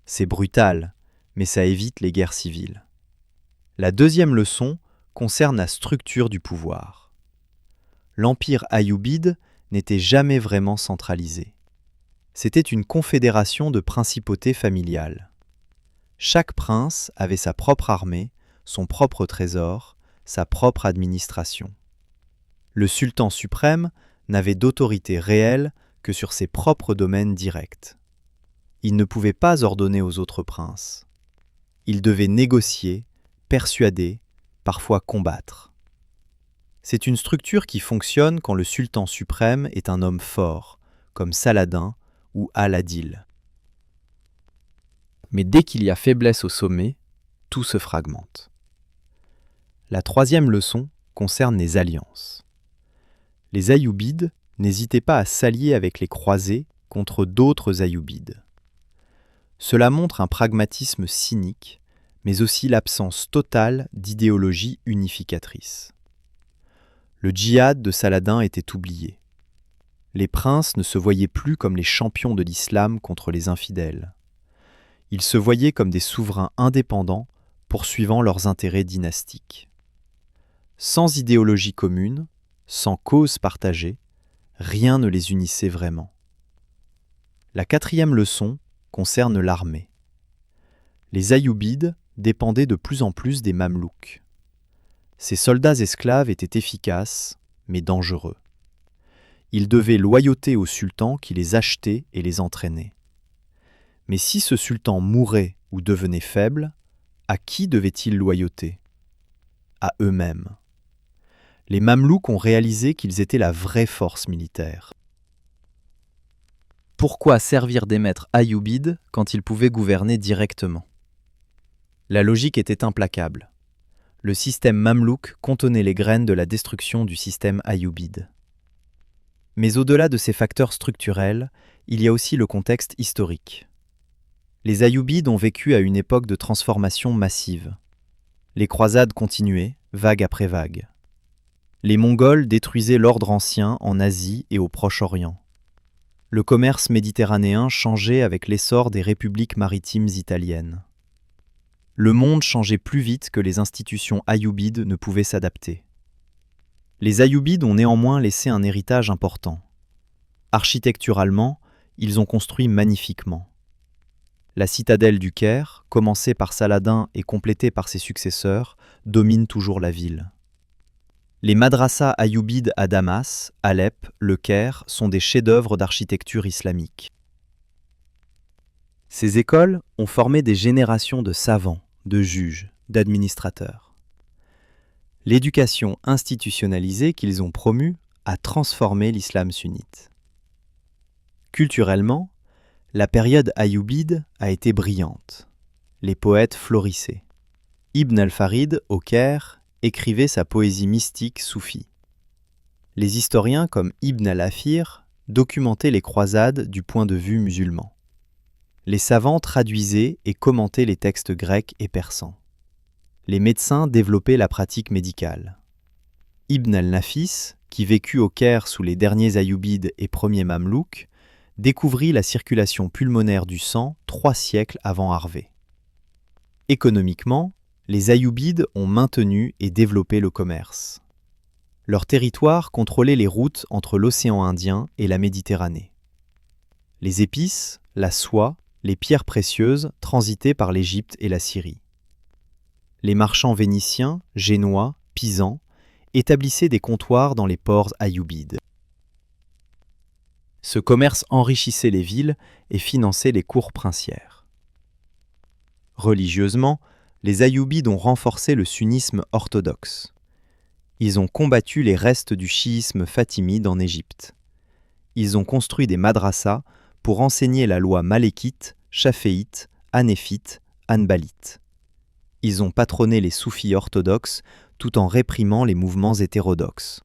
C'est brutal, mais ça évite les guerres civiles. La deuxième leçon concerne la structure du pouvoir. L'empire ayyubide n'était jamais vraiment centralisé. C'était une confédération de principautés familiales. Chaque prince avait sa propre armée, son propre trésor, sa propre administration. Le sultan suprême n'avait d'autorité réelle que sur ses propres domaines directs. Il ne pouvait pas ordonner aux autres princes. Il devait négocier, persuader, parfois combattre. C'est une structure qui fonctionne quand le sultan suprême est un homme fort, comme Saladin ou Al-Adil. Mais dès qu'il y a faiblesse au sommet, tout se fragmente. La troisième leçon concerne les alliances. Les Ayyoubides n'hésitaient pas à s'allier avec les croisés contre d'autres Ayyoubides. Cela montre un pragmatisme cynique, mais aussi l'absence totale d'idéologie unificatrice. Le djihad de Saladin était oublié. Les princes ne se voyaient plus comme les champions de l'islam contre les infidèles. Ils se voyaient comme des souverains indépendants poursuivant leurs intérêts dynastiques. Sans idéologie commune, sans cause partagée, rien ne les unissait vraiment. La quatrième leçon concerne l'armée. Les Ayyoubides dépendaient de plus en plus des Mamelouks. Ces soldats esclaves étaient efficaces, mais dangereux. Ils devaient loyauté au sultan qui les achetait et les entraînait. Mais si ce sultan mourait ou devenait faible, à qui devaient-ils loyauté ? À eux-mêmes. Les Mamelouks ont réalisé qu'ils étaient la vraie force militaire. Pourquoi servir des maîtres ayyoubides quand ils pouvaient gouverner directement ? La logique était implacable. Le système mamelouk contenait les graines de la destruction du système ayyobide. Mais au-delà de ces facteurs structurels, il y a aussi le contexte historique. Les Ayyoubides ont vécu à une époque de transformation massive. Les croisades continuaient, vague après vague. Les Mongols détruisaient l'ordre ancien en Asie et au Proche-Orient. Le commerce méditerranéen changeait avec l'essor des républiques maritimes italiennes. Le monde changeait plus vite que les institutions ayyoubides ne pouvaient s'adapter. Les Ayyoubides ont néanmoins laissé un héritage important. Architecturalement, ils ont construit magnifiquement. La citadelle du Caire, commencée par Saladin et complétée par ses successeurs, domine toujours la ville. Les madrasas ayyoubides à Damas, Alep, le Caire sont des chefs-d'œuvre d'architecture islamique. Ces écoles ont formé des générations de savants, de juges, d'administrateurs. L'éducation institutionnalisée qu'ils ont promue a transformé l'islam sunnite. Culturellement, la période ayyobide a été brillante. Les poètes florissaient. Ibn al-Farid, au Caire, écrivait sa poésie mystique soufie. Les historiens comme Ibn al-Athir documentaient les croisades du point de vue musulman. Les savants traduisaient et commentaient les textes grecs et persans. Les médecins développaient la pratique médicale. Ibn al-Nafis, qui vécut au Caire sous les derniers Ayyoubides et premiers Mamelouks, découvrit la circulation pulmonaire du sang 3 siècles avant Harvey. Économiquement, les Ayyoubides ont maintenu et développé le commerce. Leur territoire contrôlait les routes entre l'océan Indien et la Méditerranée. Les épices, la soie, les pierres précieuses transitaient par l'Égypte et la Syrie. Les marchands vénitiens, génois, pisans établissaient des comptoirs dans les ports ayyoubides. Ce commerce enrichissait les villes et finançait les cours princières. Religieusement, les Ayyoubides ont renforcé le sunnisme orthodoxe. Ils ont combattu les restes du chiisme fatimide en Égypte. Ils ont construit des madrasas pour enseigner la loi malékite, chaféite, hanéfite, hanbalite. Ils ont patronné les soufis orthodoxes tout en réprimant les mouvements hétérodoxes.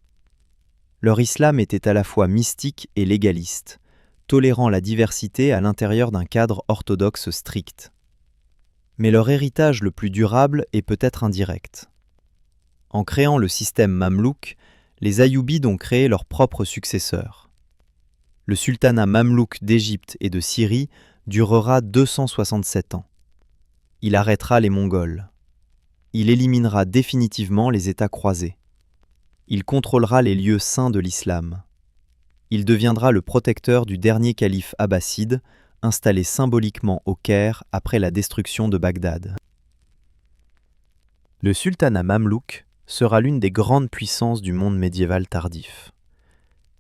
Leur islam était à la fois mystique et légaliste, tolérant la diversité à l'intérieur d'un cadre orthodoxe strict. Mais leur héritage le plus durable est peut-être indirect. En créant le système mamelouk, les Ayyoubides ont créé leurs propres successeurs. Le sultanat mamelouk d'Égypte et de Syrie durera 267 ans. Il arrêtera les Mongols. Il éliminera définitivement les États croisés. Il contrôlera les lieux saints de l'islam. Il deviendra le protecteur du dernier calife abbasside, installé symboliquement au Caire après la destruction de Bagdad. Le sultanat mamelouk sera l'une des grandes puissances du monde médiéval tardif.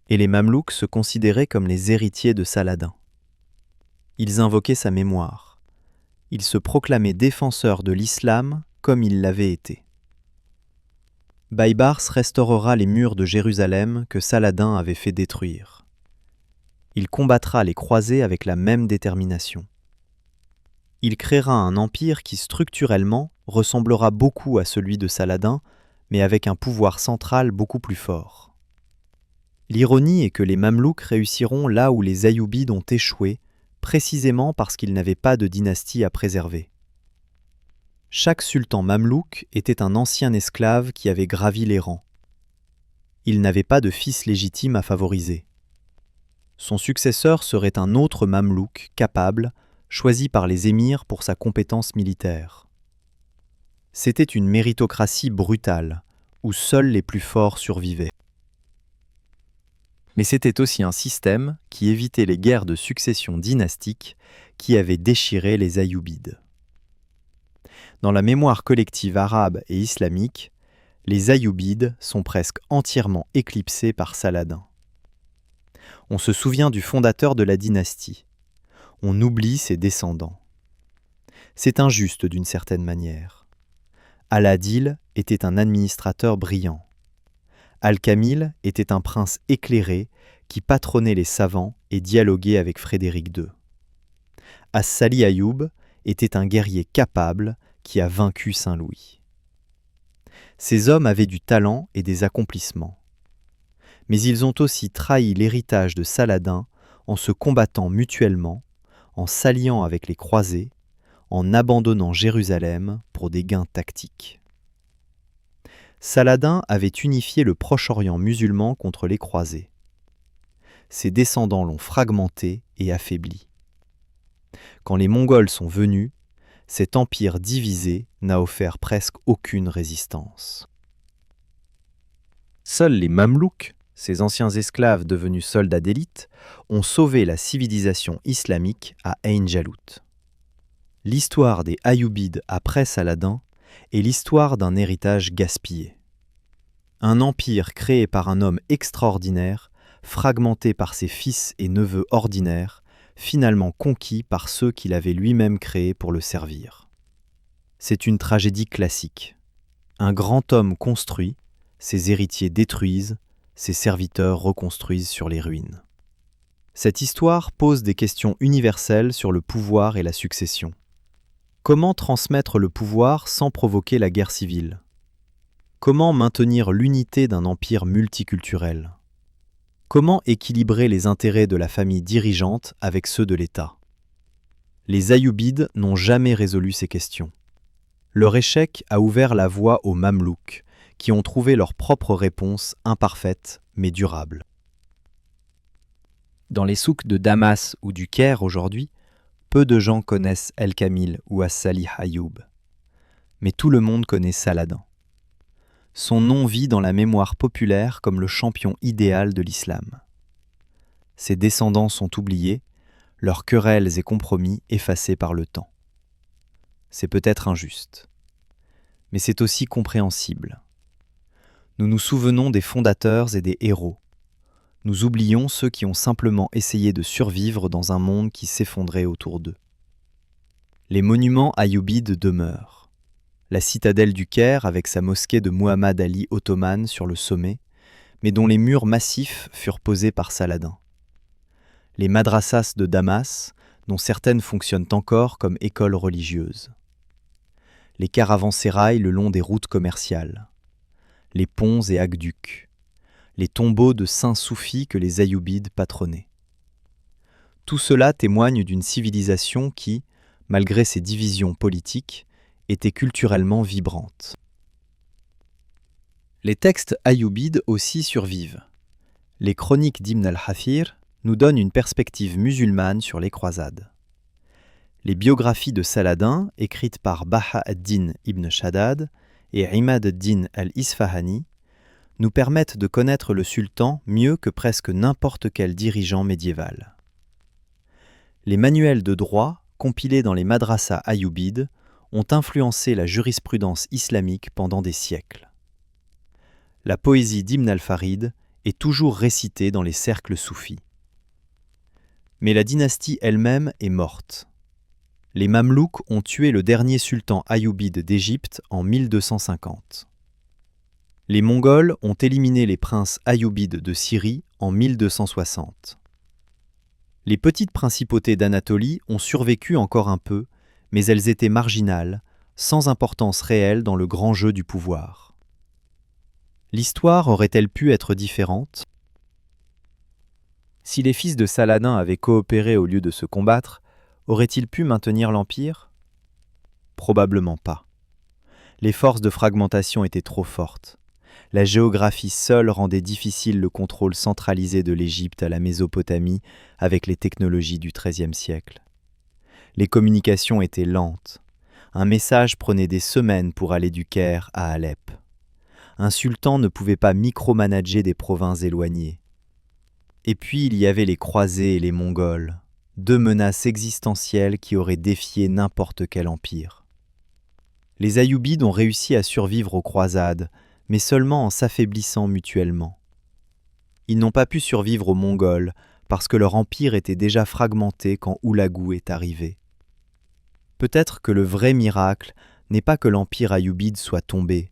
Et les Mamelouks se considéraient comme les héritiers de Saladin. Ils invoquaient sa mémoire. Ils se proclamaient défenseurs de l'islam comme il l'avait été. Baybars restaurera les murs de Jérusalem que Saladin avait fait détruire. Il combattra les croisés avec la même détermination. Il créera un empire qui structurellement ressemblera beaucoup à celui de Saladin, mais avec un pouvoir central beaucoup plus fort. L'ironie est que les Mamelouks réussiront là où les Ayyoubides ont échoué, précisément parce qu'ils n'avaient pas de dynastie à préserver. Chaque sultan mamelouk était un ancien esclave qui avait gravi les rangs. Il n'avait pas de fils légitime à favoriser. Son successeur serait un autre mamelouk capable, choisi par les émirs pour sa compétence militaire. C'était une méritocratie brutale, où seuls les plus forts survivaient. Mais c'était aussi un système qui évitait les guerres de succession dynastiques qui avaient déchiré les Ayyoubides. Dans la mémoire collective arabe et islamique, les Ayyoubides sont presque entièrement éclipsés par Saladin. On se souvient du fondateur de la dynastie. On oublie ses descendants. C'est injuste d'une certaine manière. Al-Adil était un administrateur brillant. Al-Kamil était un prince éclairé qui patronnait les savants et dialoguait avec Frédéric II. As-Sali Ayoub était un guerrier capable qui a vaincu Saint-Louis. Ces hommes avaient du talent et des accomplissements. Mais ils ont aussi trahi l'héritage de Saladin en se combattant mutuellement, en s'alliant avec les croisés, en abandonnant Jérusalem pour des gains tactiques. Saladin avait unifié le Proche-Orient musulman contre les croisés. Ses descendants l'ont fragmenté et affaibli. Quand les Mongols sont venus, cet empire divisé n'a offert presque aucune résistance. Seuls les Mamelouks, ces anciens esclaves devenus soldats d'élite, ont sauvé la civilisation islamique à Ain Jalut. L'histoire des Ayyoubides après Saladin est l'histoire d'un héritage gaspillé. Un empire créé par un homme extraordinaire, fragmenté par ses fils et neveux ordinaires, finalement conquis par ceux qu'il avait lui-même créés pour le servir. C'est une tragédie classique. Un grand homme construit, ses héritiers détruisent, ses serviteurs reconstruisent sur les ruines. Cette histoire pose des questions universelles sur le pouvoir et la succession. Comment transmettre le pouvoir sans provoquer la guerre civile ? Comment maintenir l'unité d'un empire multiculturel ? Comment équilibrer les intérêts de la famille dirigeante avec ceux de l'État ? Les Ayyoubides n'ont jamais résolu ces questions. Leur échec a ouvert la voie aux Mamelouks, qui ont trouvé leur propre réponse imparfaite mais durable. Dans les souks de Damas ou du Caire aujourd'hui, peu de gens connaissent El-Kamil ou As-Sali Ayoub. Mais tout le monde connaît Saladin. Son nom vit dans la mémoire populaire comme le champion idéal de l'islam. Ses descendants sont oubliés, leurs querelles et compromis effacés par le temps. C'est peut-être injuste, mais c'est aussi compréhensible. Nous nous souvenons des fondateurs et des héros. Nous oublions ceux qui ont simplement essayé de survivre dans un monde qui s'effondrait autour d'eux. Les monuments ayyoubides demeurent. La citadelle du Caire avec sa mosquée de Muhammad Ali ottomane sur le sommet, mais dont les murs massifs furent posés par Saladin. Les madrasas de Damas, dont certaines fonctionnent encore comme écoles religieuses. Les caravansérails le long des routes commerciales. Les ponts et aqueducs. Les tombeaux de saints soufis que les Ayyoubides patronnaient. Tout cela témoigne d'une civilisation qui, malgré ses divisions politiques, était culturellement vibrante. Les textes ayyoubides aussi survivent. Les chroniques d'Ibn al-Hafir nous donnent une perspective musulmane sur les croisades. Les biographies de Saladin, écrites par Baha ad-Din ibn Shaddad et Imad ad-Din al-Isfahani, nous permettent de connaître le sultan mieux que presque n'importe quel dirigeant médiéval. Les manuels de droit, compilés dans les madrasas ayyoubides, ont influencé la jurisprudence islamique pendant des siècles. La poésie d'Ibn al-Farid est toujours récitée dans les cercles soufis. Mais la dynastie elle-même est morte. Les Mamelouks ont tué le dernier sultan ayyóubide d'Égypte en 1250. Les Mongols ont éliminé les princes ayyoubides de Syrie en 1260. Les petites principautés d'Anatolie ont survécu encore un peu, mais elles étaient marginales, sans importance réelle dans le grand jeu du pouvoir. L'histoire aurait-elle pu être différente ? Si les fils de Saladin avaient coopéré au lieu de se combattre, auraient-ils pu maintenir l'empire ? Probablement pas. Les forces de fragmentation étaient trop fortes. La géographie seule rendait difficile le contrôle centralisé de l'Égypte à la Mésopotamie avec les technologies du XIIIe siècle. Les communications étaient lentes. Un message prenait des semaines pour aller du Caire à Alep. Un sultan ne pouvait pas micromanager des provinces éloignées. Et puis il y avait les croisés et les Mongols, deux menaces existentielles qui auraient défié n'importe quel empire. Les Ayyoubides ont réussi à survivre aux croisades, mais seulement en s'affaiblissant mutuellement. Ils n'ont pas pu survivre aux Mongols parce que leur empire était déjà fragmenté quand Houlagou est arrivé. Peut-être que le vrai miracle n'est pas que l'empire ayyubide soit tombé,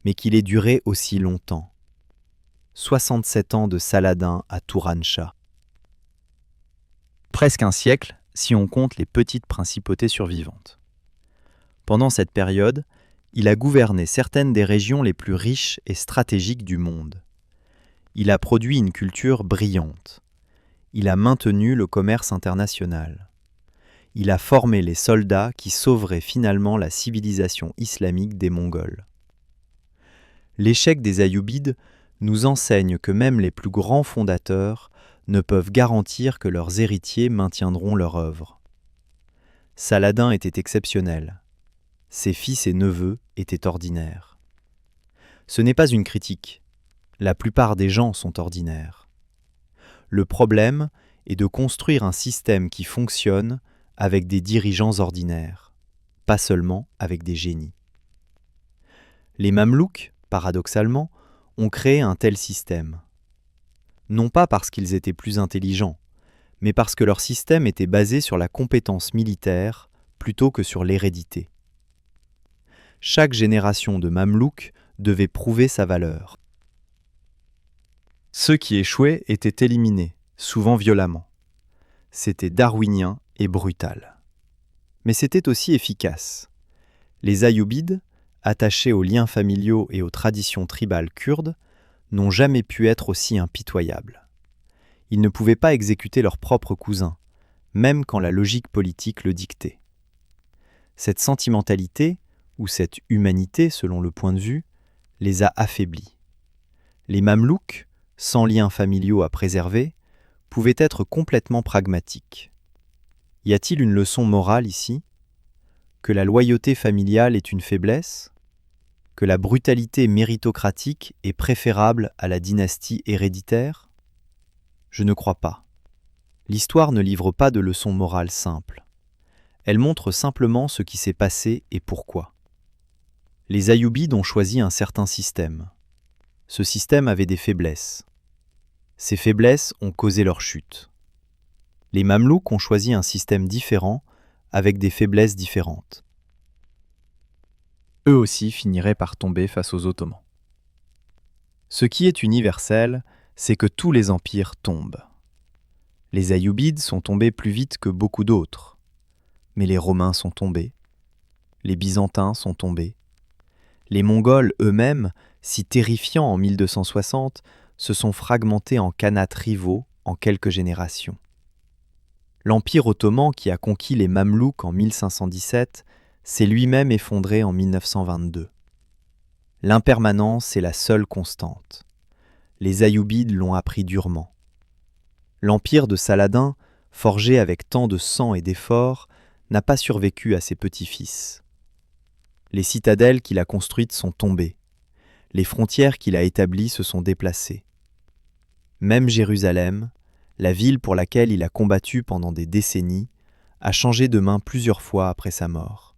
mais qu'il ait duré aussi longtemps. 67 ans de Saladin à Turanshah. Presque un siècle si on compte les petites principautés survivantes. Pendant cette période, il a gouverné certaines des régions les plus riches et stratégiques du monde. Il a produit une culture brillante. Il a maintenu le commerce international. Il a formé les soldats qui sauveraient finalement la civilisation islamique des Mongols. L'échec des Ayyoubides nous enseigne que même les plus grands fondateurs ne peuvent garantir que leurs héritiers maintiendront leur œuvre. Saladin était exceptionnel. Ses fils et neveux étaient ordinaires. Ce n'est pas une critique. La plupart des gens sont ordinaires. Le problème est de construire un système qui fonctionne avec des dirigeants ordinaires, pas seulement avec des génies. Les Mamelouks, paradoxalement, ont créé un tel système. Non pas parce qu'ils étaient plus intelligents, mais parce que leur système était basé sur la compétence militaire plutôt que sur l'hérédité. Chaque génération de Mamelouks devait prouver sa valeur. Ceux qui échouaient étaient éliminés, souvent violemment. C'était darwinien et brutal. Mais c'était aussi efficace. Les Ayyoubides, attachés aux liens familiaux et aux traditions tribales kurdes, n'ont jamais pu être aussi impitoyables. Ils ne pouvaient pas exécuter leurs propres cousins, même quand la logique politique le dictait. Cette sentimentalité, ou cette humanité selon le point de vue, les a affaiblis. Les Mamelouks, sans liens familiaux à préserver, pouvaient être complètement pragmatiques. Y a-t-il une leçon morale ici ? Que la loyauté familiale est une faiblesse ? Que la brutalité méritocratique est préférable à la dynastie héréditaire ? Je ne crois pas. L'histoire ne livre pas de leçons morales simples. Elle montre simplement ce qui s'est passé et pourquoi. Les Ayyoubides ont choisi un certain système. Ce système avait des faiblesses. Ces faiblesses ont causé leur chute. Les Mamelouks ont choisi un système différent avec des faiblesses différentes. Eux aussi finiraient par tomber face aux Ottomans. Ce qui est universel, c'est que tous les empires tombent. Les Ayyoubides sont tombés plus vite que beaucoup d'autres. Mais les Romains sont tombés. Les Byzantins sont tombés. Les Mongols eux-mêmes, si terrifiants en 1260, se sont fragmentés en khanates rivaux en quelques générations. L'Empire ottoman qui a conquis les Mamelouks en 1517 s'est lui-même effondré en 1922. L'impermanence est la seule constante. Les Ayyoubides l'ont appris durement. L'empire de Saladin, forgé avec tant de sang et d'efforts, n'a pas survécu à ses petits-fils. Les citadelles qu'il a construites sont tombées. Les frontières qu'il a établies se sont déplacées. Même Jérusalem, la ville pour laquelle il a combattu pendant des décennies, a changé de main plusieurs fois après sa mort.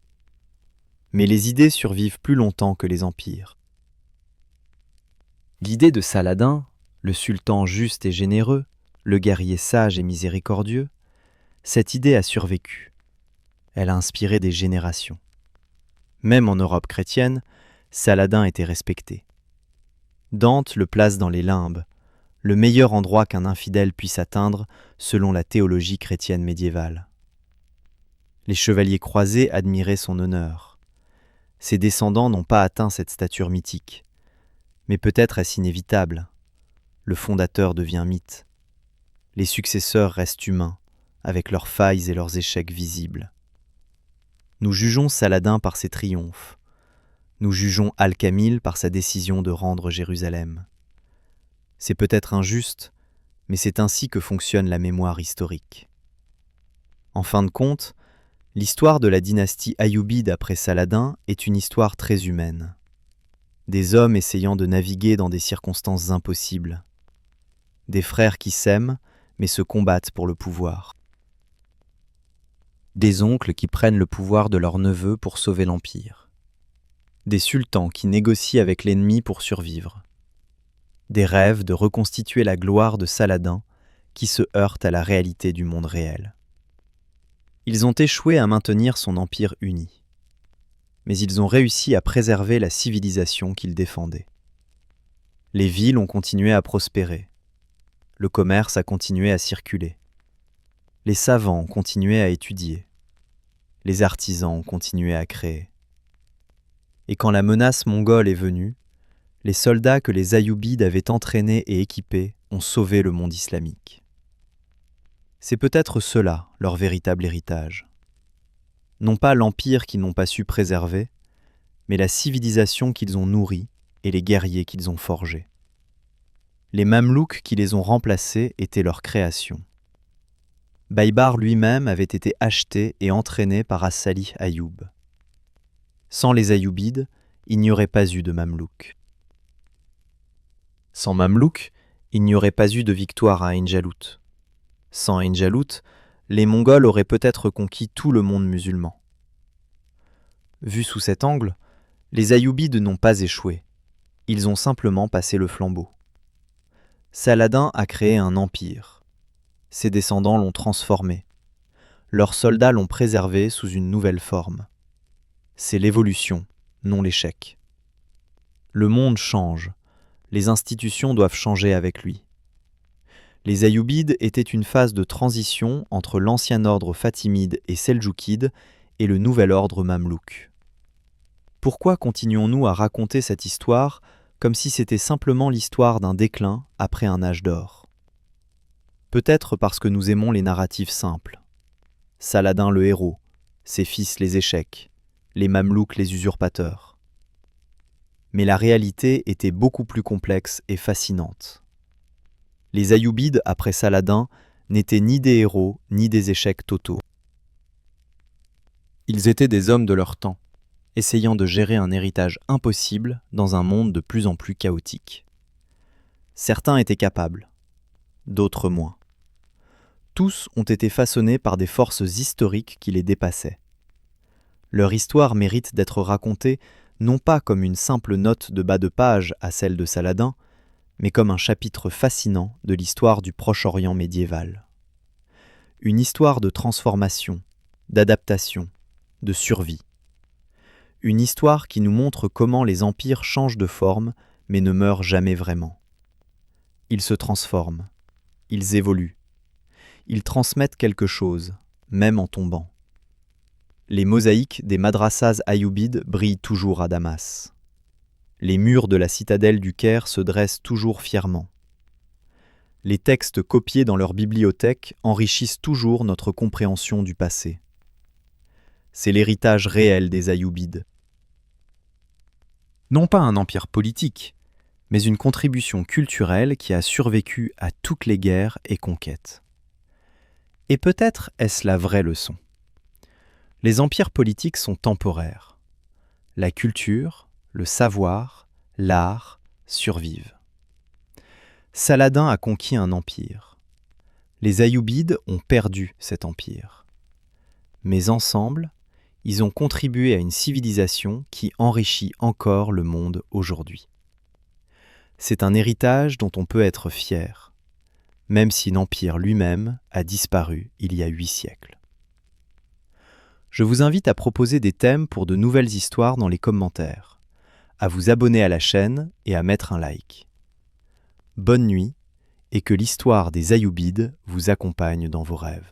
Mais les idées survivent plus longtemps que les empires. L'idée de Saladin, le sultan juste et généreux, le guerrier sage et miséricordieux, cette idée a survécu. Elle a inspiré des générations. Même en Europe chrétienne, Saladin était respecté. Dante le place dans les limbes, le meilleur endroit qu'un infidèle puisse atteindre selon la théologie chrétienne médiévale. Les chevaliers croisés admiraient son honneur. Ses descendants n'ont pas atteint cette stature mythique. Mais peut-être est-ce inévitable. Le fondateur devient mythe. Les successeurs restent humains, avec leurs failles et leurs échecs visibles. Nous jugeons Saladin par ses triomphes. nous jugeons Al-Kamil par sa décision de rendre Jérusalem. C'est peut-être injuste, mais c'est ainsi que fonctionne la mémoire historique. En fin de compte, l'histoire de la dynastie Ayoubide après Saladin est une histoire très humaine. Des hommes essayant de naviguer dans des circonstances impossibles. Des frères qui s'aiment, mais se combattent pour le pouvoir. Des oncles qui prennent le pouvoir de leurs neveux pour sauver l'empire. Des sultans qui négocient avec l'ennemi pour survivre. Des rêves de reconstituer la gloire de Saladin qui se heurtent à la réalité du monde réel. Ils ont échoué à maintenir son empire uni. Mais ils ont réussi à préserver la civilisation qu'ils défendaient. Les villes ont continué à prospérer. Le commerce a continué à circuler. Les savants ont continué à étudier. Les artisans ont continué à créer. Et quand la menace mongole est venue, les soldats que les Ayyoubides avaient entraînés et équipés ont sauvé le monde islamique. C'est peut-être cela leur véritable héritage. Non pas l'empire qu'ils n'ont pas su préserver, mais la civilisation qu'ils ont nourrie et les guerriers qu'ils ont forgés. Les Mamelouks qui les ont remplacés étaient leur création. Baïbar lui-même avait été acheté et entraîné par As-Salih Ayoub. Sans les Ayyoubides, il n'y aurait pas eu de Mamelouks. Sans Mamelouks, il n'y aurait pas eu de victoire à Ain Jalut. Sans Ain Jalut, les Mongols auraient peut-être conquis tout le monde musulman. Vu sous cet angle, les Ayyoubides n'ont pas échoué. Ils ont simplement passé le flambeau. Saladin a créé un empire. Ses descendants l'ont transformé. Leurs soldats l'ont préservé sous une nouvelle forme. C'est l'évolution, non l'échec. Le monde change. Les institutions doivent changer avec lui. Les Ayyoubides étaient une phase de transition entre l'ancien ordre fatimide et seldjoukide et le nouvel ordre mamelouk. Pourquoi continuons-nous à raconter cette histoire comme si c'était simplement l'histoire d'un déclin après un âge d'or? Peut-être parce que nous aimons les narratifs simples. Saladin le héros, ses fils les échecs, les Mamelouks les usurpateurs. Mais la réalité était beaucoup plus complexe et fascinante. Les Ayyoubides, après Saladin, n'étaient ni des héros ni des échecs totaux. Ils étaient des hommes de leur temps, essayant de gérer un héritage impossible dans un monde de plus en plus chaotique. Certains étaient capables, d'autres moins. Tous ont été façonnés par des forces historiques qui les dépassaient. Leur histoire mérite d'être racontée non pas comme une simple note de bas de page à celle de Saladin, mais comme un chapitre fascinant de l'histoire du Proche-Orient médiéval. Une histoire de transformation, d'adaptation, de survie. Une histoire qui nous montre comment les empires changent de forme, mais ne meurent jamais vraiment. Ils se transforment, ils évoluent, ils transmettent quelque chose, même en tombant. Les mosaïques des madrassas ayyoubides brillent toujours à Damas. Les murs de la citadelle du Caire se dressent toujours fièrement. Les textes copiés dans leur bibliothèque enrichissent toujours notre compréhension du passé. C'est l'héritage réel des Ayyoubides. Non pas un empire politique, mais une contribution culturelle qui a survécu à toutes les guerres et conquêtes. Et peut-être est-ce la vraie leçon. Les empires politiques sont temporaires. La culture, le savoir, l'art survivent. Saladin a conquis un empire. Les Ayyoubides ont perdu cet empire. Mais ensemble, ils ont contribué à une civilisation qui enrichit encore le monde aujourd'hui. C'est un héritage dont on peut être fier, même si l'empire lui-même a disparu il y a 8 siècles. Je vous invite à proposer des thèmes pour de nouvelles histoires dans les commentaires, à vous abonner à la chaîne et à mettre un like. Bonne nuit et que l'histoire des Ayyoubides vous accompagne dans vos rêves.